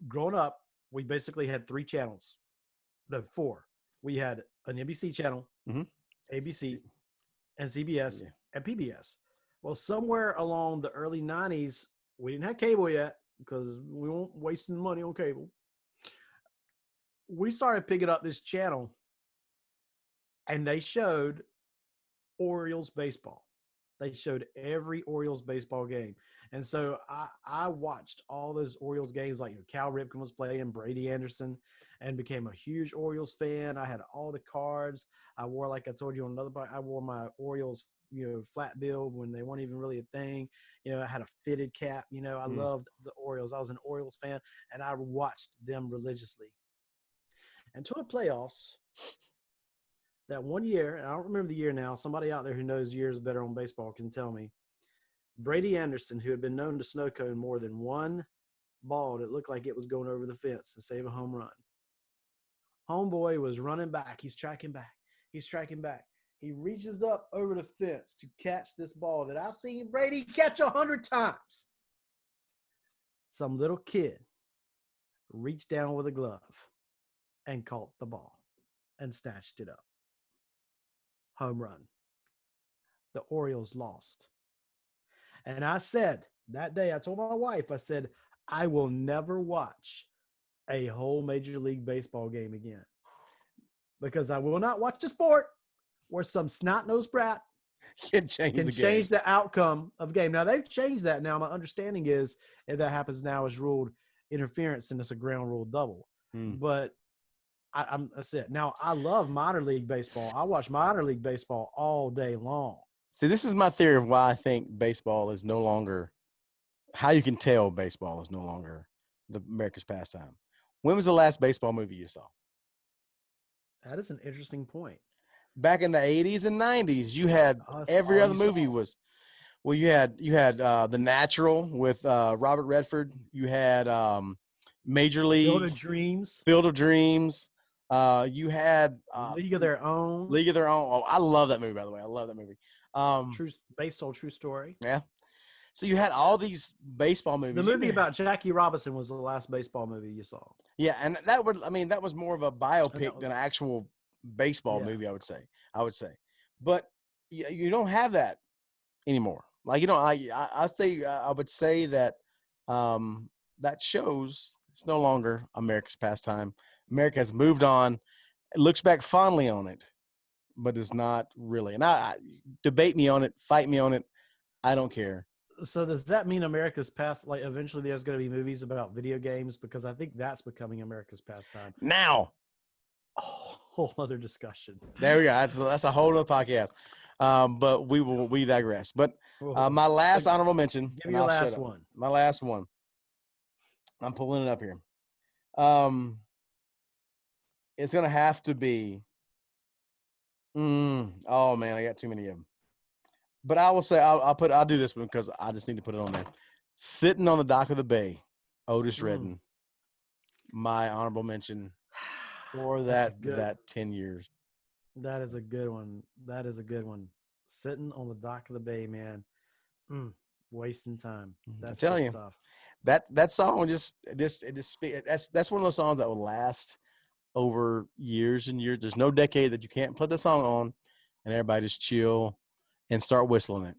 growing up, we basically had 3 channels. No, 4. We had an NBC channel, ABC, and CBS, and PBS. Well, somewhere along the early 90s, we didn't have cable yet because we weren't wasting money on cable. We started picking up this channel, and they showed Orioles baseball. They showed every Orioles baseball game. And so I watched all those Orioles games, like Cal Ripken was playing, Brady Anderson, and became a huge Orioles fan. I had all the cards. I wore, like I told you on another part, I wore my Orioles, flat bill when they weren't even really a thing. I had a fitted cap. I loved the Orioles. I was an Orioles fan, and I watched them religiously. Until the playoffs, that one year, and I don't remember the year now, somebody out there who knows years better on baseball can tell me, Brady Anderson, who had been known to snow cone more than one ball that looked like it was going over the fence to save a home run. Homeboy was running back. He's tracking back. He reaches up over the fence to catch this ball that I've seen Brady catch 100 times. Some little kid reached down with a glove and caught the ball and snatched it up. Home run. The Orioles lost. And I said that day, I told my wife, I said, I will never watch a whole Major League Baseball game again, because I will not watch a sport where some snot-nosed brat can change the outcome of game. Now, they've changed that now. My understanding is if that happens now, is ruled interference, and it's a ground rule double. But that's it. Now, I love minor league baseball. I watch minor league baseball all day long. See, this is my theory of why I think baseball is no longer – how you can tell baseball is no longer the America's pastime. When was the last baseball movie you saw? That is an interesting point. Back in the 80s and 90s, you had every other movie was – well, you had The Natural with Robert Redford. You had Major League – Field of Dreams. You had League of Their Own. Oh, I love that movie, by the way. I love that movie. Based on true story. Yeah. So you had all these baseball movies. The movie about Jackie Robinson was the last baseball movie you saw. Yeah, and that was more of a biopic than an actual baseball movie, I would say. But you don't have that anymore. Like, I would say that that shows it's no longer America's pastime. America has moved on. It looks back fondly on it, but it's not really. And I debate me on it, fight me on it. I don't care. So does that mean America's past? Like, eventually there's going to be movies about video games, because I think that's becoming America's pastime now. Whole other discussion. There we go. That's a whole other podcast. But we digress. But Whoa. my last So honorable mention, give and me your I'll shut last up. one. My last one. I'm pulling it up here. It's gonna have to be. Oh man, I got too many of them. But I will say I'll do this one because I just need to put it on there. Sitting on the Dock of the Bay, Otis Redding. My honorable mention for that 10 years. That is a good one. That is a good one. Sitting on the dock of the bay, man. Wasting time. That's I'm telling good you, stuff. that song that's one of those songs that will last over years and years. There's no decade that you can't put the song on and everybody just chill and start whistling it.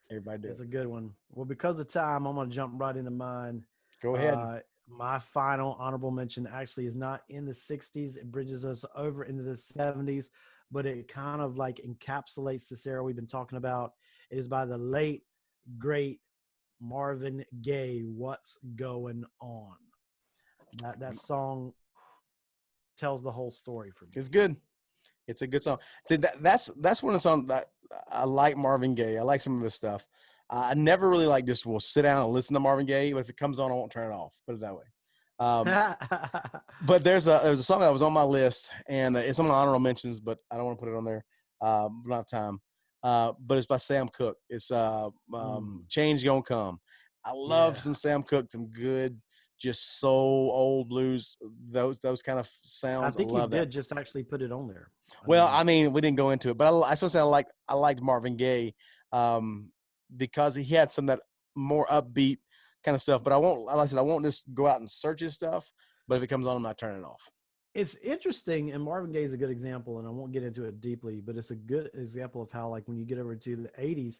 Everybody do. It's a good one. Well, because of time, I'm gonna jump right into mine. Go ahead. My final honorable mention actually is not in the 60s. It bridges us over into the 70s, but it kind of like encapsulates this era we've been talking about. It is by the late, great Marvin Gaye, What's Going On. That song tells the whole story for me. It's good. It's a good song. See, that's one of the songs that I like. Marvin Gaye. I like some of his stuff. I never really like just will sit down and listen to Marvin Gaye, but if it comes on, I won't turn it off. Put it that way. But there's a song that was on my list, and it's on my honorable mentions, but I don't want to put it on there. We don't have time. But it's by Sam Cooke. It's Change Gonna Come. I love some Sam Cooke, some good, just soul, old blues, those kind of sounds. I think I love you did that. just actually put it on there. Well, I mean, we didn't go into it, but I suppose I liked Marvin Gaye because he had some of that more upbeat kind of stuff. But like I said, I won't just go out and search his stuff. But if it comes on, I'm not turning it off. It's interesting, and Marvin Gaye is a good example, and I won't get into it deeply, but it's a good example of how, like, when you get over to the 80s,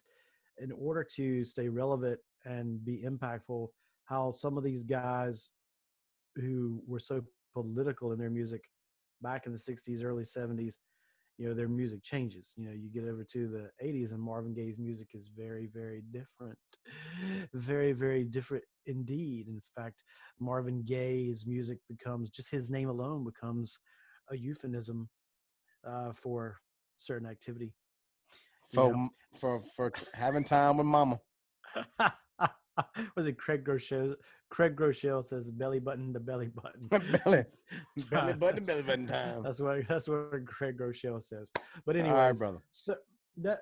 in order to stay relevant and be impactful, how some of these guys who were so political in their music back in the 60s, early 70s, their music changes. You get over to the 80s and Marvin Gaye's music is very, very different. Very, very different indeed. In fact, Marvin Gaye's music becomes, just his name alone becomes a euphemism for certain activity. For having time with mama. Was it Craig Groeschel? Craig Groeschel says belly button to belly button. belly button time. That's what Craig Groeschel says. But anyway, all right, brother. So that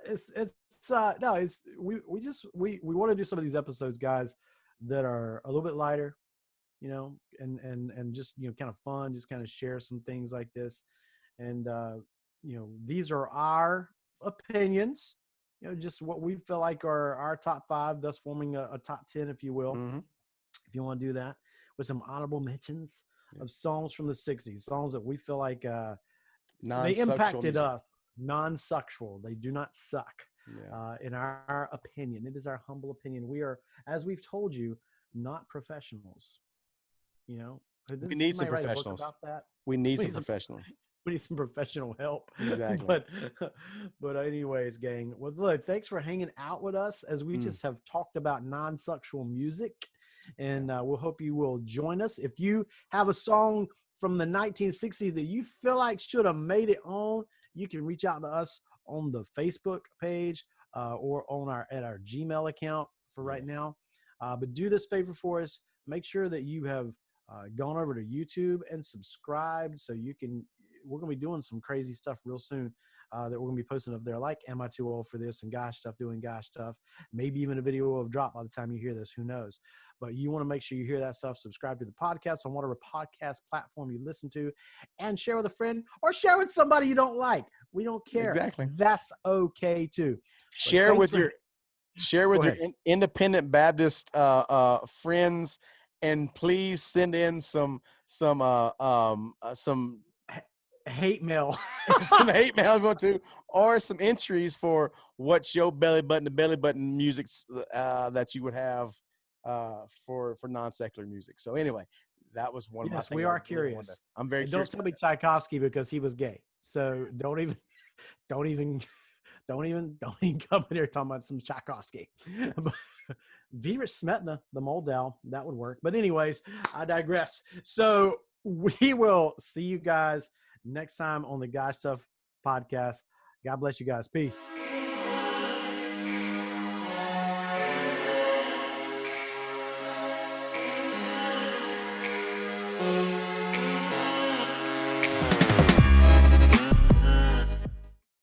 we want to do some of these episodes, guys, that are a little bit lighter, and just kind of fun, just kind of share some things like this, and these are our opinions. Just what we feel like are our top 5, thus forming a top 10, if you will. Mm-hmm. If you want to do that, with some honorable mentions of songs from the 60s, songs that we feel like they impacted music. Us. Non-sexual. They do not suck. In our opinion. It is our humble opinion. We are, as we've told you, not professionals. We need some professionals. We need some professionals. We need some professional help. Exactly. But anyways, gang. Well, look, thanks for hanging out with us as we just have talked about non-sexual music. And we'll hope you will join us. If you have a song from the 1960s that you feel like should have made it on, you can reach out to us on the Facebook page or on at our Gmail account for right now. But do this favor for us. Make sure that you have gone over to YouTube and subscribed so you can. We're going to be doing some crazy stuff real soon that we're going to be posting up there, like Am I Too Old for This and Gosh Stuff doing Gosh Stuff. Maybe even a video of drop by the time you hear this. Who knows? But you want to make sure you hear that stuff. Subscribe to the podcast on whatever podcast platform you listen to, and share with a friend or share with somebody you don't like. We don't care. Exactly. That's okay too. Share with your independent Baptist friends, and please send in some hate mail. Some hate mail if you want to, or some entries for what's your belly button to belly button music that you would have for non-secular music. So anyway, that was one of my things. We are curious. I'm very curious. Don't tell me Tchaikovsky because he was gay. So don't even come in here talking about some Tchaikovsky. Vira Smetana, the Moldau, that would work. But anyways, I digress. So we will see you guys next time on the Guy Stuff podcast. God bless you guys. Peace.